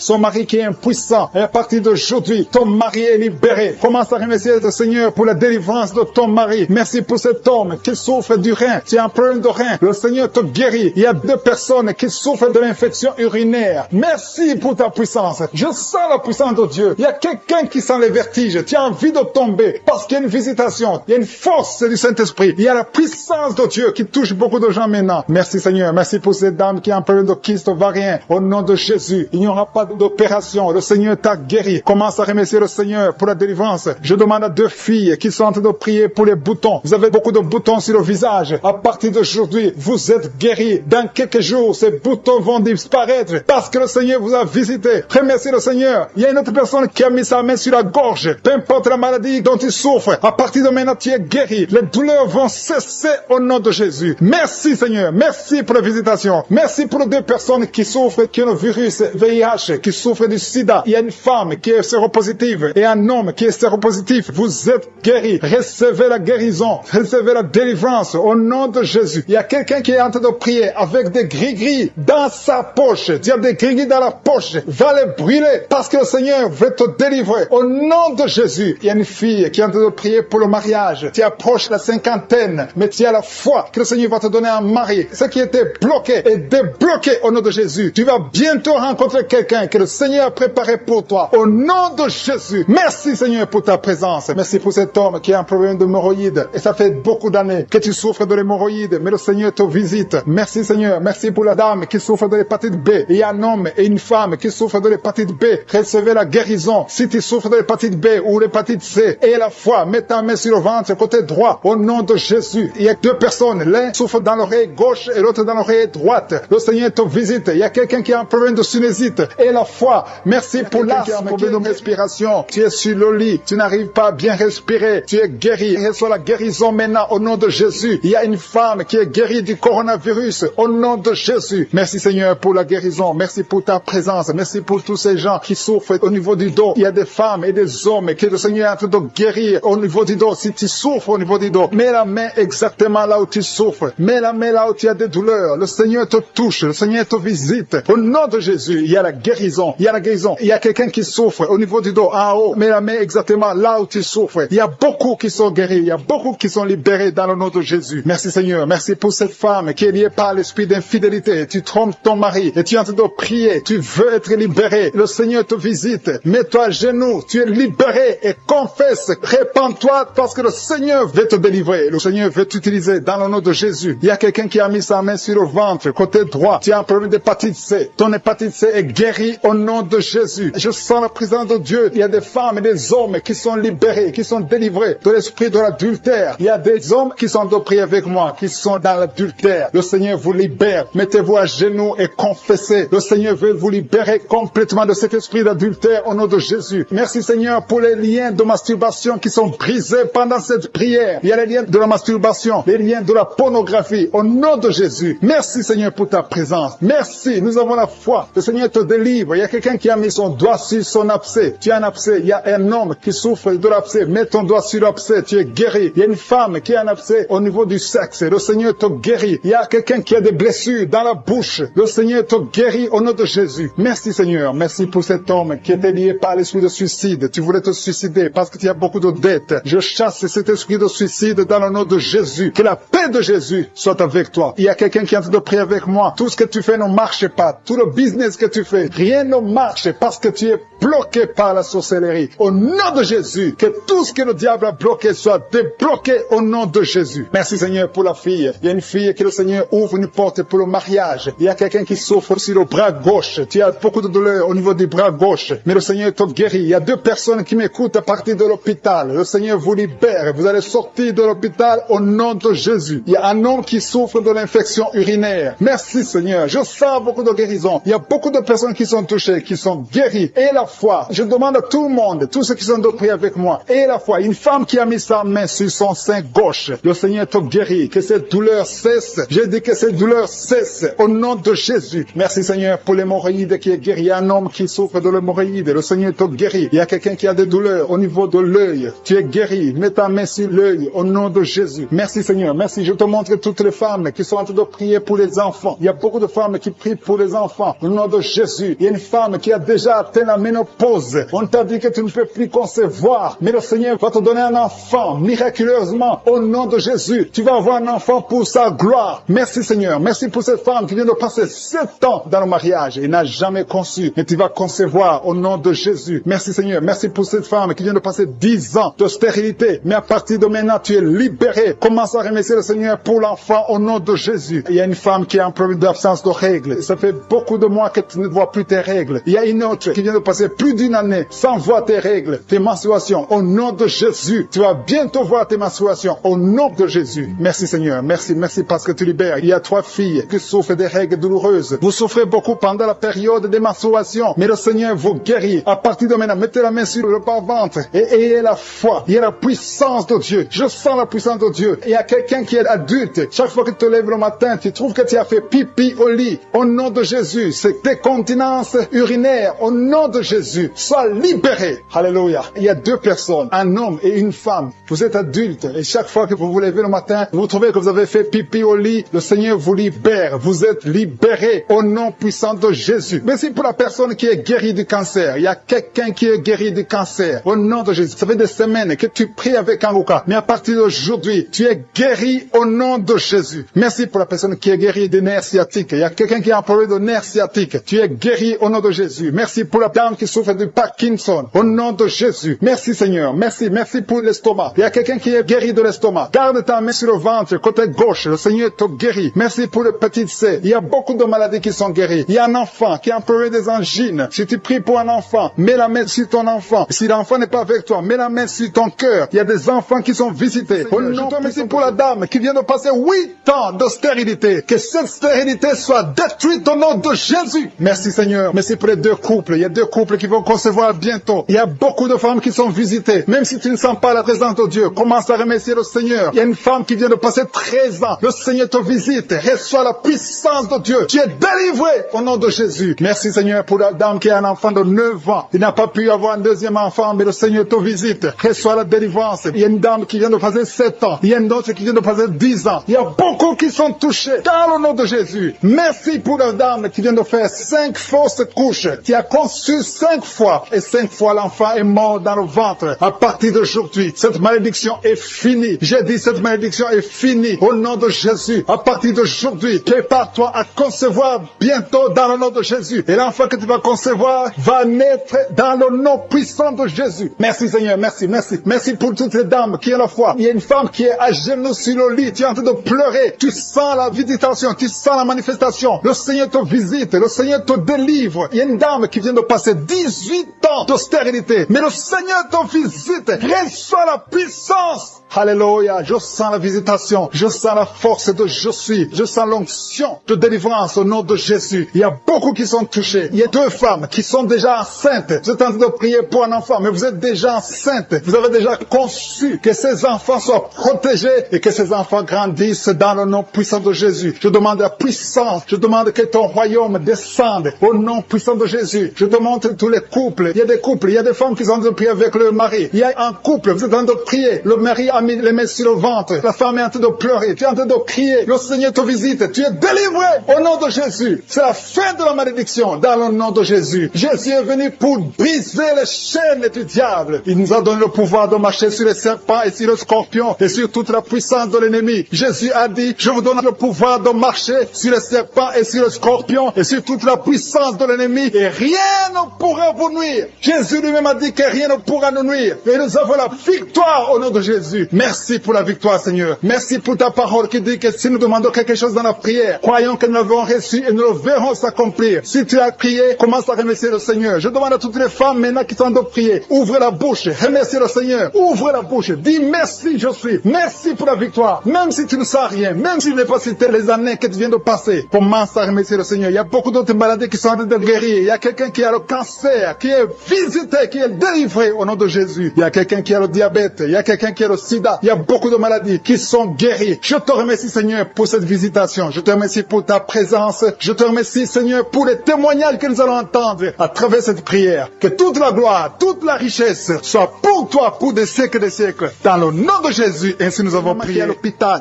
qui est impuissant. Et à partir d'aujourd'hui, ton mari est libéré. Commence à remercier le Seigneur pour la délivrance de ton mari. Merci pour cet homme qui souffre du rein. Tu as un problème de rein. Le Seigneur te guérit. Il y a 2 personnes qui souffrent de l'infection urinaire. Merci pour ta puissance. Je sens la puissance de Dieu. Il y a quelqu'un qui sent les vertiges. Tu as envie de tomber parce qu'il y a une visitation. Il y a une force du Saint-Esprit. Il y a la puissance de Dieu qui touche beaucoup de gens maintenant. Merci, Seigneur. Merci pour cette dame qui a un problème de kyste ovarien. Au nom de Jésus, il n'y aura pas d'opération. Le Seigneur t'a guéri. Commence à remercier le Seigneur pour la délivrance. Je demande à 2 filles qui sont en train de prier pour les boutons. Vous avez beaucoup de boutons sur le visage. À partir d'aujourd'hui, vous êtes guéris. Dans quelques jours, ces boutons vont disparaître parce que le Seigneur vous a visité. Remerciez le Seigneur. Il y a une autre personne qui a mis sa main sur la gorge. Peu importe la maladie dont tu souffres, à partir de maintenant, tu es guéri. Les douleurs vont cesser au nom de Jésus. Merci, Seigneur. Merci pour la visitation. Merci pour les 2 personnes qui souffrent, qui ont le virus VIH, qui souffrent du sida. Il y a une femme qui est séropositive et un homme qui est séropositif. Vous êtes guéris. Recevez la guérison. Recevez la délivrance au nom de Jésus. Il y a quelqu'un qui est en train de prier avec des gris-gris dans sa poche. Tu as des gris-gris dans la poche. Va les brûler parce que le Seigneur veut te délivrer. Au nom de Jésus, il y a une fille qui est en train de prier pour le mariage. Tu approches la cinquantaine, mais tu as la foi que le Seigneur va te donner un mari. Ce qui était bloqué est débloqué au nom de Jésus. Tu vas bientôt rencontrer quelqu'un que le Seigneur a préparé pour toi. Au nom de Jésus. Merci Seigneur pour ta présence. Merci pour cet homme qui a un problème d'hémorroïdes. Et ça fait beaucoup d'années que tu souffres de l'hémorroïde, mais le Seigneur te visite. Merci Seigneur. Merci pour la dame qui souffre de l'hépatite B. Il y a un homme et une femme qui souffrent de l'hépatite B. Recevez la guérison. Si tu souffres de l'hépatite B ou l'hépatite C, et la foi, mets ta main sur le ventre, côté droit, au nom de Jésus. Il y a deux personnes. L'un souffre dans l'oreille gauche et l'autre dans l'oreille droite. Le Seigneur te visite. Il y a quelqu'un qui a un problème de sinusite. Et la foi. Merci pour l'asthme, problème de respiration. Tu es sur le lit. Tu n'arrives pas à bien respirer. Tu es guéri. Reçois la guérison maintenant au nom de Jésus. Il y a une femme qui est guérie du coronavirus au nom de Jésus. Merci Seigneur pour la guérison. Merci pour ta présence. Merci pour tous ces gens qui souffrent au niveau du dos. Il y a des femmes et des hommes que le Seigneur est en train de guérir au niveau du dos. Si tu souffres au niveau du dos, mets la main exactement là où tu souffres. Mets la main là où tu as des douleurs. Le Seigneur te touche. Le Seigneur te visite. Au nom de Jésus, il y a la guérison. Il y a la guérison. Il y a quelqu'un qui souffre au niveau du dos, en haut. Mets la main exactement là où tu souffres. Il y a beaucoup qui sont guéris. Il y a beaucoup qui sont libérés dans le nom de Jésus. Merci Seigneur. Merci pour cette femme qui est liée par l'esprit d'infidélité. Tu trompes ton mari et tu es en train de prier. Tu veux être libéré. Le Seigneur te visite. Mets-toi à genoux. Tu es libéré et confesse. Répands-toi parce que le Seigneur veut te délivrer. Le Seigneur veut t'utiliser dans le nom de Jésus. Il y a quelqu'un qui a mis sa main sur le ventre, côté droit. Tu as un problème d'hépatite C. Ton hépatite C est guérie au nom de Jésus. Je sens la présence de Dieu. Il y a des femmes et des hommes qui sont libérés, qui sont délivrés de l'esprit de l'adultère. Il y a des hommes qui sont de prier avec moi, qui sont dans l'adultère. Le Seigneur vous libère. Mettez-vous à genoux et confessez. Le Seigneur veut vous libérer complètement de cet esprit d'adultère au nom de Jésus. Merci Seigneur pour les liens de masturbation qui sont brisés pendant cette prière. Il y a les liens de la masturbation, les liens de la pornographie au nom de Jésus. Merci Seigneur pour ta présence. Merci, nous avons la foi. Le Seigneur te délivre. Il y a quelqu'un qui a mis son doigt sur son abcès. Tu as un abcès. Il y a un homme qui souffre de l'abcès. Mets ton doigt sur l'abcès. Tu es guéri. Il y a une femme qui a un abcès au niveau du sexe. Le Seigneur te guérit. Il y a quelqu'un qui a des blessures dans la bouche. Le Seigneur te guérit au nom de Jésus. Merci Seigneur. Merci pour cet homme qui était lié par l'esprit de suicide. Tu voulais te suicider parce que tu as beaucoup de dettes. Je chasse cet esprit de suicide dans le nom de Jésus. Que la paix de Jésus soit avec toi. Il y a quelqu'un qui est en train de prier avec moi. Tout ce que tu fais ne marche pas. Tout le business que tu fais, rien ne marche parce que tu es bloqué par la sorcellerie. Au nom de Jésus, que tout ce que le diable a bloqué soit débloqué au nom de Jésus. Merci Seigneur pour la fille. Il y a une fille que le Seigneur ouvre une porte pour le mariage. Il y a quelqu'un qui souffre sur le bras gauche. Tu as beaucoup de douleur au niveau du bras gauche. Mais le Seigneur te guérit. Il y a deux personnes qui m'écoutent à partir de l'hôpital. Le Seigneur vous libère. Vous allez sortir de l'hôpital au nom de Jésus. Il y a un homme qui souffre de l'infection urinaire. Merci Seigneur. Je sens beaucoup de guérison. Il y a beaucoup de personnes qui sont touchées, qui sont guéries. Et la foi. Je demande à tout le monde, tous ceux qui sont de prier avec moi. Et la foi. Une femme qui a mis sa main sur son sein gauche. Le Seigneur te guérit. Que cette douleur cesse. J'ai dit que cette douleur cesse. Au nom de Jésus. Merci Seigneur pour l'hémorroïde qui est guéri. Il y a un homme qui souffre de l'hémorroïde. Le Seigneur te guérit. Il y a quelqu'un qui a des douleurs au niveau de l'œil. Tu es guéri. Mets ta main sur l'œil. Au nom de Jésus. Merci Seigneur. Merci. Je te montre toutes les femmes qui sont en train de prier pour les enfants. Il y a beaucoup de femmes qui prient pour les enfants. Au nom de Jésus. Il y a une femme qui a déjà atteint la ménopause. On t'a dit que tu ne peux plus concevoir. Mais le Seigneur va te donner un enfant. Miraculeusement. Au nom de Jésus. Tu vas avoir un enfant pour sa gloire. Merci Seigneur. Merci pour cette femme qui vient de passer 7 ans dans le mariage et n'a jamais conçu. Mais tu vas concevoir au nom de Jésus. Merci Seigneur. Merci pour cette femme qui vient de passer 10 ans de stérilité. Mais à partir de maintenant, tu es libéré. Commence à remercier le Seigneur pour l'enfant au nom de Jésus. Il y a une femme qui a un problème d'absence de règles. Ça fait beaucoup de mois que tu ne vois plus tes règles. Il y a une autre qui vient de passer plus d'une année sans voir tes règles, tes menstruations. Au nom de Jésus, tu vas bientôt voir tes menstruations. Au nom de Jésus. Merci Seigneur. Merci parce que tu libères. Il y a 3 filles qui souffrent des règles douloureuses. Vous souffrez beaucoup pendant la période des menstruations. Mais le Seigneur vous guérit. À partir de maintenant, mettez la main sur le bas-ventre et ayez la foi. Il y a la puissance de Dieu. Je sens la puissance de Dieu. Il y a quelqu'un qui est adulte. Chaque fois que tu te lèves le matin, tu trouves que tu as fait pipi au lit. Au nom de Jésus, c'est décontinence urinaire. Au nom de Jésus, sois libéré. Alléluia. Il y a 2 personnes, un homme et une femme. Vous êtes adulte et chaque fois que vous vous levez le matin, vous trouvez que vous avez fait pipi au lit. Le Seigneur vous libère. libère. Vous êtes libérés au nom puissant de Jésus. Merci pour la personne qui est guérie du cancer. Il y a quelqu'un qui est guéri du cancer. Au nom de Jésus. Ça fait des semaines que tu pries avec Anguka. Mais à partir d'aujourd'hui, tu es guéri au nom de Jésus. Merci pour la personne qui est guérie des nerfs sciatiques. Il y a quelqu'un qui a un problème de nerfs sciatiques. Tu es guéri au nom de Jésus. Merci pour la dame qui souffre de Parkinson. Au nom de Jésus. Merci Seigneur. Merci. Merci pour l'estomac. Il y a quelqu'un qui est guéri de l'estomac. Garde ta main sur le ventre, côté gauche. Le Seigneur te guérit. Merci pour le petit C. Il y a beaucoup de maladies qui sont guéries. Il y a un enfant qui a un problème des angines. Si tu pries pour un enfant, mets la main sur ton enfant. Si l'enfant n'est pas avec toi, mets la main sur ton cœur. Il y a des enfants qui sont visités. Au nom, je te remercie pour la dame qui vient de passer 8 ans de stérilité. Que cette stérilité soit détruite au nom de Jésus. Merci Seigneur. Merci pour les 2 couples. Il y a 2 couples qui vont concevoir bientôt. Il y a beaucoup de femmes qui sont visitées. Même si tu ne sens pas la présence de Dieu, commence à remercier le Seigneur. Il y a une femme qui vient de passer 13 ans. Le Seigneur te visite. Reçois la puissance de Dieu. Tu es délivré au nom de Jésus. Merci Seigneur pour la dame qui a un enfant de 9 ans. Il n'a pas pu avoir un deuxième enfant, mais le Seigneur te visite. Reçois la délivrance. Il y a une dame qui vient de passer 7 ans. Il y a une autre qui vient de passer 10 ans. Il y a beaucoup qui sont touchés dans le nom de Jésus. Merci pour la dame qui vient de faire 5 fausses couches, qui a conçu 5 fois et 5 fois l'enfant est mort dans le ventre. À partir d'aujourd'hui, cette malédiction est finie. J'ai dit cette malédiction est finie au nom de Jésus. À partir d'aujourd'hui, prépare-toi à concevoir bientôt dans le nom de Jésus. Et l'enfant que tu vas concevoir va naître dans le nom puissant de Jésus. Merci Seigneur, merci, merci. Merci pour toutes les dames qui ont la foi. Il y a une femme qui est à genoux sur le lit, tu es en train de pleurer. Tu sens la visitation, tu sens la manifestation. Le Seigneur te visite, le Seigneur te délivre. Il y a une dame qui vient de passer 18 ans de stérilité. Mais le Seigneur te visite. Reçois la puissance. Alléluia, je sens la visitation, je sens la force de je suis, je sens l'onction de délivrance au nom de Jésus. Il y a beaucoup qui sont touchés. Il y a 2 femmes qui sont déjà enceintes. Vous êtes en train de prier pour un enfant, mais vous êtes déjà enceinte. Vous avez déjà conçu que ces enfants soient protégés et que ces enfants grandissent dans le nom puissant de Jésus. Je demande la puissance, je demande que ton royaume descende au nom puissant de Jésus. Je demande tous les couples. Il y a des couples, il y a des femmes qui sont en train de prier avec leur mari. Il y a un couple, vous êtes en train de prier. Le mari a mis les mains sur le ventre. La femme est en train de pleurer. Tu es en train de crier. Le Seigneur te visite. Tu es délivré au nom de Jésus. C'est la fin de la malédiction dans le nom de Jésus. Jésus est venu pour briser les chaînes du diable. Il nous a donné le pouvoir de marcher sur les serpents et sur les scorpions et sur toute la puissance de l'ennemi. Jésus a dit, je vous donne le pouvoir de marcher sur les serpents et sur les scorpions et sur toute la puissance de l'ennemi et rien ne pourra vous nuire. Jésus lui-même a dit que rien ne pourra nous nuire. Et nous avons la victoire au nom de Jésus. Merci pour la victoire, Seigneur. Merci pour ta parole qui dit que si nous demandons quelque chose dans la prière, croyons que nous l'avons reçu et nous le verrons s'accomplir. Si tu as prié, commence à remercier le Seigneur. Je demande à toutes les femmes maintenant qui sont en train de prier, ouvre la bouche, remercie le Seigneur. Ouvre la bouche, dis merci, je suis. Merci pour la victoire. Même si tu ne sens rien, même si tu n'as pas cité les années que tu viens de passer, commence à remercier le Seigneur. Il y a beaucoup d'autres maladies qui sont en train de guérir. Il y a quelqu'un qui a le cancer, qui est visité, qui est délivré au nom de Jésus. Il y a quelqu'un qui a le diabète, il y a quelqu'un qui a le sida. Il y a beaucoup de maladies qui sont guéries. Je te remercie, Seigneur, pour cette visitation. Je te remercie pour ta présence. Je te remercie, Seigneur, pour les témoignages que nous allons entendre à travers cette prière. Que toute la gloire, toute la richesse soit pour toi, pour des siècles et des siècles. Dans le nom de Jésus, ainsi nous avons prié.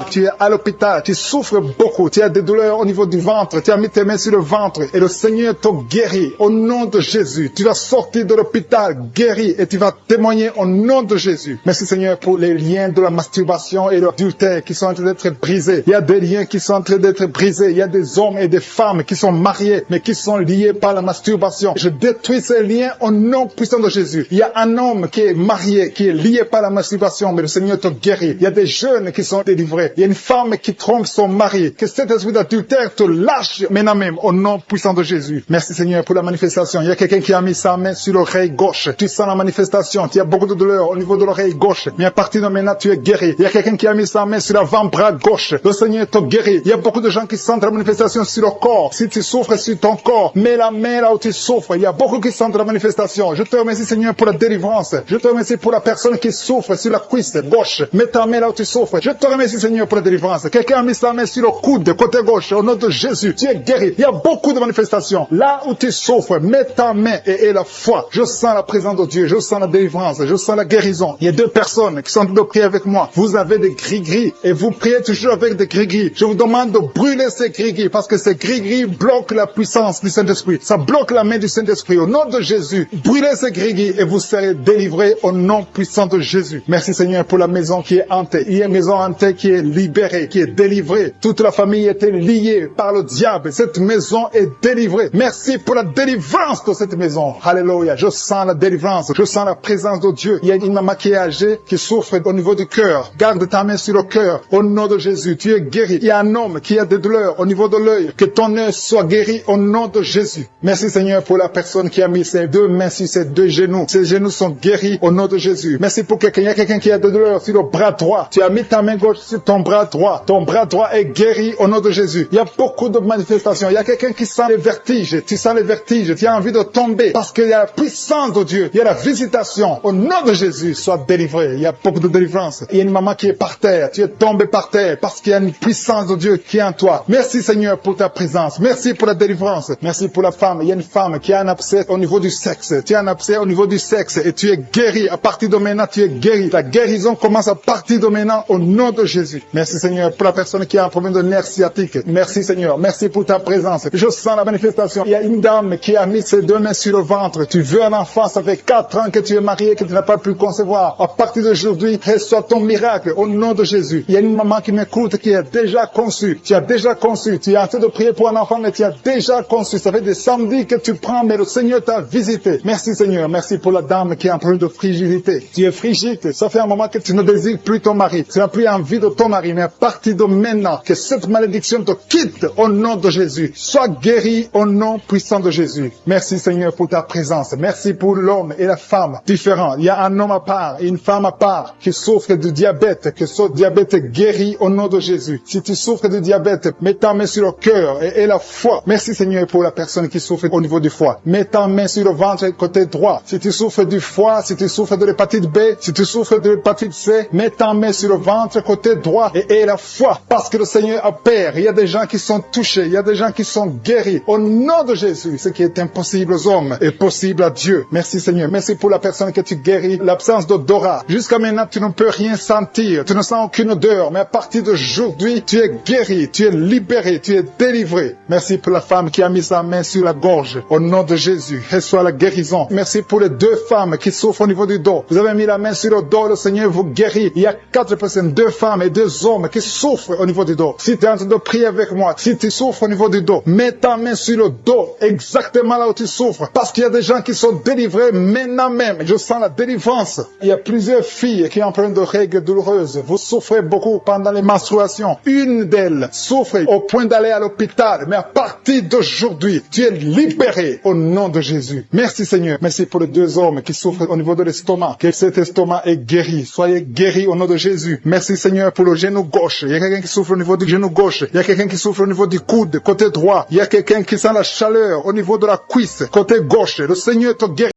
Tu es à l'hôpital, tu souffres beaucoup, tu as des douleurs au niveau du ventre, tu as mis tes mains sur le ventre et le Seigneur te guérit. Au nom de Jésus, tu vas sortir de l'hôpital guéri et tu vas témoigner au nom de Jésus. Merci, Seigneur, pour les liens de la masturbation et l'adultère qui sont en train d'être brisés. Il y a des liens qui sont en train d'être brisés. Il y a des hommes et des femmes qui sont mariés, mais qui sont liés par la masturbation. Je détruis ces liens au nom puissant de Jésus. Il y a un homme qui est marié, qui est lié par la masturbation, mais le Seigneur te guérit. Il y a des jeunes qui sont délivrés. Il y a une femme qui trompe son mari. Que cet esprit d'adultère te lâche maintenant même au nom puissant de Jésus. Merci, Seigneur, pour la manifestation. Il y a quelqu'un qui a mis sa main sur l'oreille gauche. Tu sens la manifestation. Tu as beaucoup de douleur au niveau de l'oreille gauche. Mais à partir de maintenant, tu es guéri. Il y a quelqu'un qui a mis sa main sur l'avant-bras gauche. Le Seigneur te guérit. Il y a beaucoup de gens qui sentent la manifestation sur le corps. Si tu souffres sur ton corps, mets la main là où tu souffres. Il y a beaucoup qui sentent la manifestation. Je te remercie, Seigneur, pour la délivrance. Je te remercie pour la personne qui souffre sur la cuisse gauche. Mets ta main là où tu souffres. Je te remercie, Seigneur, pour la délivrance. Quelqu'un a mis sa main sur le coude, côté gauche. Au nom de Jésus, tu es guéri. Il y a beaucoup de manifestations. Là où tu souffres, mets ta main et la foi. Je sens la présence de Dieu. Je sens la délivrance. Je sens la guérison. Il y a deux personnes qui sont en train de prier avec moi. Vous avez des gris-gris et vous priez toujours avec des gris-gris. Je vous demande de brûler ces gris-gris parce que ces gris-gris bloquent la puissance du Saint-Esprit. Ça bloque la main du Saint-Esprit. Au nom de Jésus, brûlez ces gris-gris et vous serez délivrés au nom puissant de Jésus. Merci Seigneur pour la maison qui est hantée. Il y a une maison hantée qui est libérée, qui est délivrée. Toute la famille était liée par le diable. Cette maison est délivrée. Merci pour la délivrance de cette maison. Alléluia. Je sens la délivrance. Je sens la présence de Dieu. Il y a une maman qui est âgée, qui souffre au niveau du cœur. Garde ta main sur le cœur. Au nom de Jésus, tu es guéri. Il y a un homme qui a des douleurs au niveau de l'œil. Que ton œil soit guéri au nom de Jésus. Merci Seigneur pour la personne qui a mis ses deux mains sur ses deux genoux. Ses genoux sont guéris au nom de Jésus. Merci pour quelqu'un. Il y a quelqu'un qui a des douleurs sur le bras droit. Tu as mis ta main gauche sur ton bras droit. Ton bras droit est guéri au nom de Jésus. Il y a beaucoup de manifestations. Il y a quelqu'un qui sent les vertiges. Tu sens les vertiges. Tu as envie de tomber parce qu'il y a la puissance de Dieu. Il y a la visitation. Au nom de Jésus, sois délivré. Il y a beaucoup de délivrance. Il y a une maman qui est par terre. Tu es tombé par terre parce qu'il y a une puissance de Dieu qui est en toi. Merci Seigneur pour ta présence. Merci pour la délivrance. Merci pour la femme. Il y a une femme qui a un abcès au niveau du sexe. Tu as un abcès au niveau du sexe et tu es guéri. À partir de maintenant, tu es guéri. La guérison commence à partir de maintenant au nom de Jésus. Merci Seigneur pour la personne qui a un problème de nerf sciatique. Merci Seigneur. Merci pour ta présence. Je sens la manifestation. Il y a une dame qui a mis ses deux mains sur le ventre. Tu veux un enfant. Ça fait 4 ans que tu es marié, que tu n'as pas pu concevoir. À partir d'aujourd'hui, reçois ton miracle au nom de Jésus. Il y a une maman qui m'écoute qui a déjà conçu. Tu as déjà conçu. Tu es en train de prier pour un enfant, mais tu as déjà conçu. Ça fait des samedis que tu prends, mais le Seigneur t'a visité. Merci Seigneur. Merci pour la dame qui est en train de frigidité. Tu es frigide. Ça fait un moment que tu ne désires plus ton mari. Tu n'as plus envie de ton mari. Mais à partir de maintenant, que cette malédiction te quitte au nom de Jésus. Sois guéri au nom puissant de Jésus. Merci Seigneur pour ta présence. Merci pour l'homme et la femme différents. Il y a un homme à part et une femme à part qui souffre de diabète. Que ce diabète est guéri au nom de Jésus. Si tu souffres de diabète, mets ta main sur le cœur et la foi. Merci Seigneur pour la personne qui souffre au niveau du foie. Mets ta main sur le ventre côté droit. Si tu souffres du foie, si tu souffres de l'hépatite B, si tu souffres de l'hépatite C, mets ta main sur le ventre côté droit et la foi. Parce que le Seigneur opère. Il y a des gens qui sont touchés. Il y a des gens qui sont guéris. Au nom de Jésus, ce qui est impossible aux hommes est possible à Dieu. Merci Seigneur. Merci pour la personne que tu guéris. L'absence d'odorat. Jusqu'à maintenant, tu ne peux rien sentir. Tu ne sens aucune odeur. Mais à partir d'aujourd'hui, tu es guéri. Tu es libéré. Tu es délivré. Merci pour la femme qui a mis sa main sur la gorge. Au nom de Jésus, reçois la guérison. Merci pour les 2 femmes qui souffrent au niveau du dos. Vous avez mis la main sur le dos. Le Seigneur vous guérit. Il y a 4 personnes, 2 femmes et 2 hommes qui souffrent au niveau du dos. Si tu es en train de prier avec moi, si tu souffres au niveau du dos, mets ta main sur le dos, exactement là où tu souffres. Parce qu'il y a des gens qui sont délivrés maintenant même. Je sens la délivrance. Il y a plusieurs filles qui ont un problème de règles douloureuses. Vous souffrez beaucoup pendant les menstruations. Une d'elles souffre au point d'aller à l'hôpital. Mais à partir d'aujourd'hui, tu es libéré au nom de Jésus. Merci Seigneur. Merci pour les 2 hommes qui souffrent au niveau de l'estomac. Que cet estomac est guéri. Soyez guéris au nom de Jésus. Merci Seigneur pour le genou gauche. Il y a quelqu'un qui souffre au niveau du genou gauche. Il y a quelqu'un qui souffre au niveau du coude, côté droit. Il y a quelqu'un qui sent la chaleur au niveau de la cuisse, côté gauche. Le Seigneur te guérit.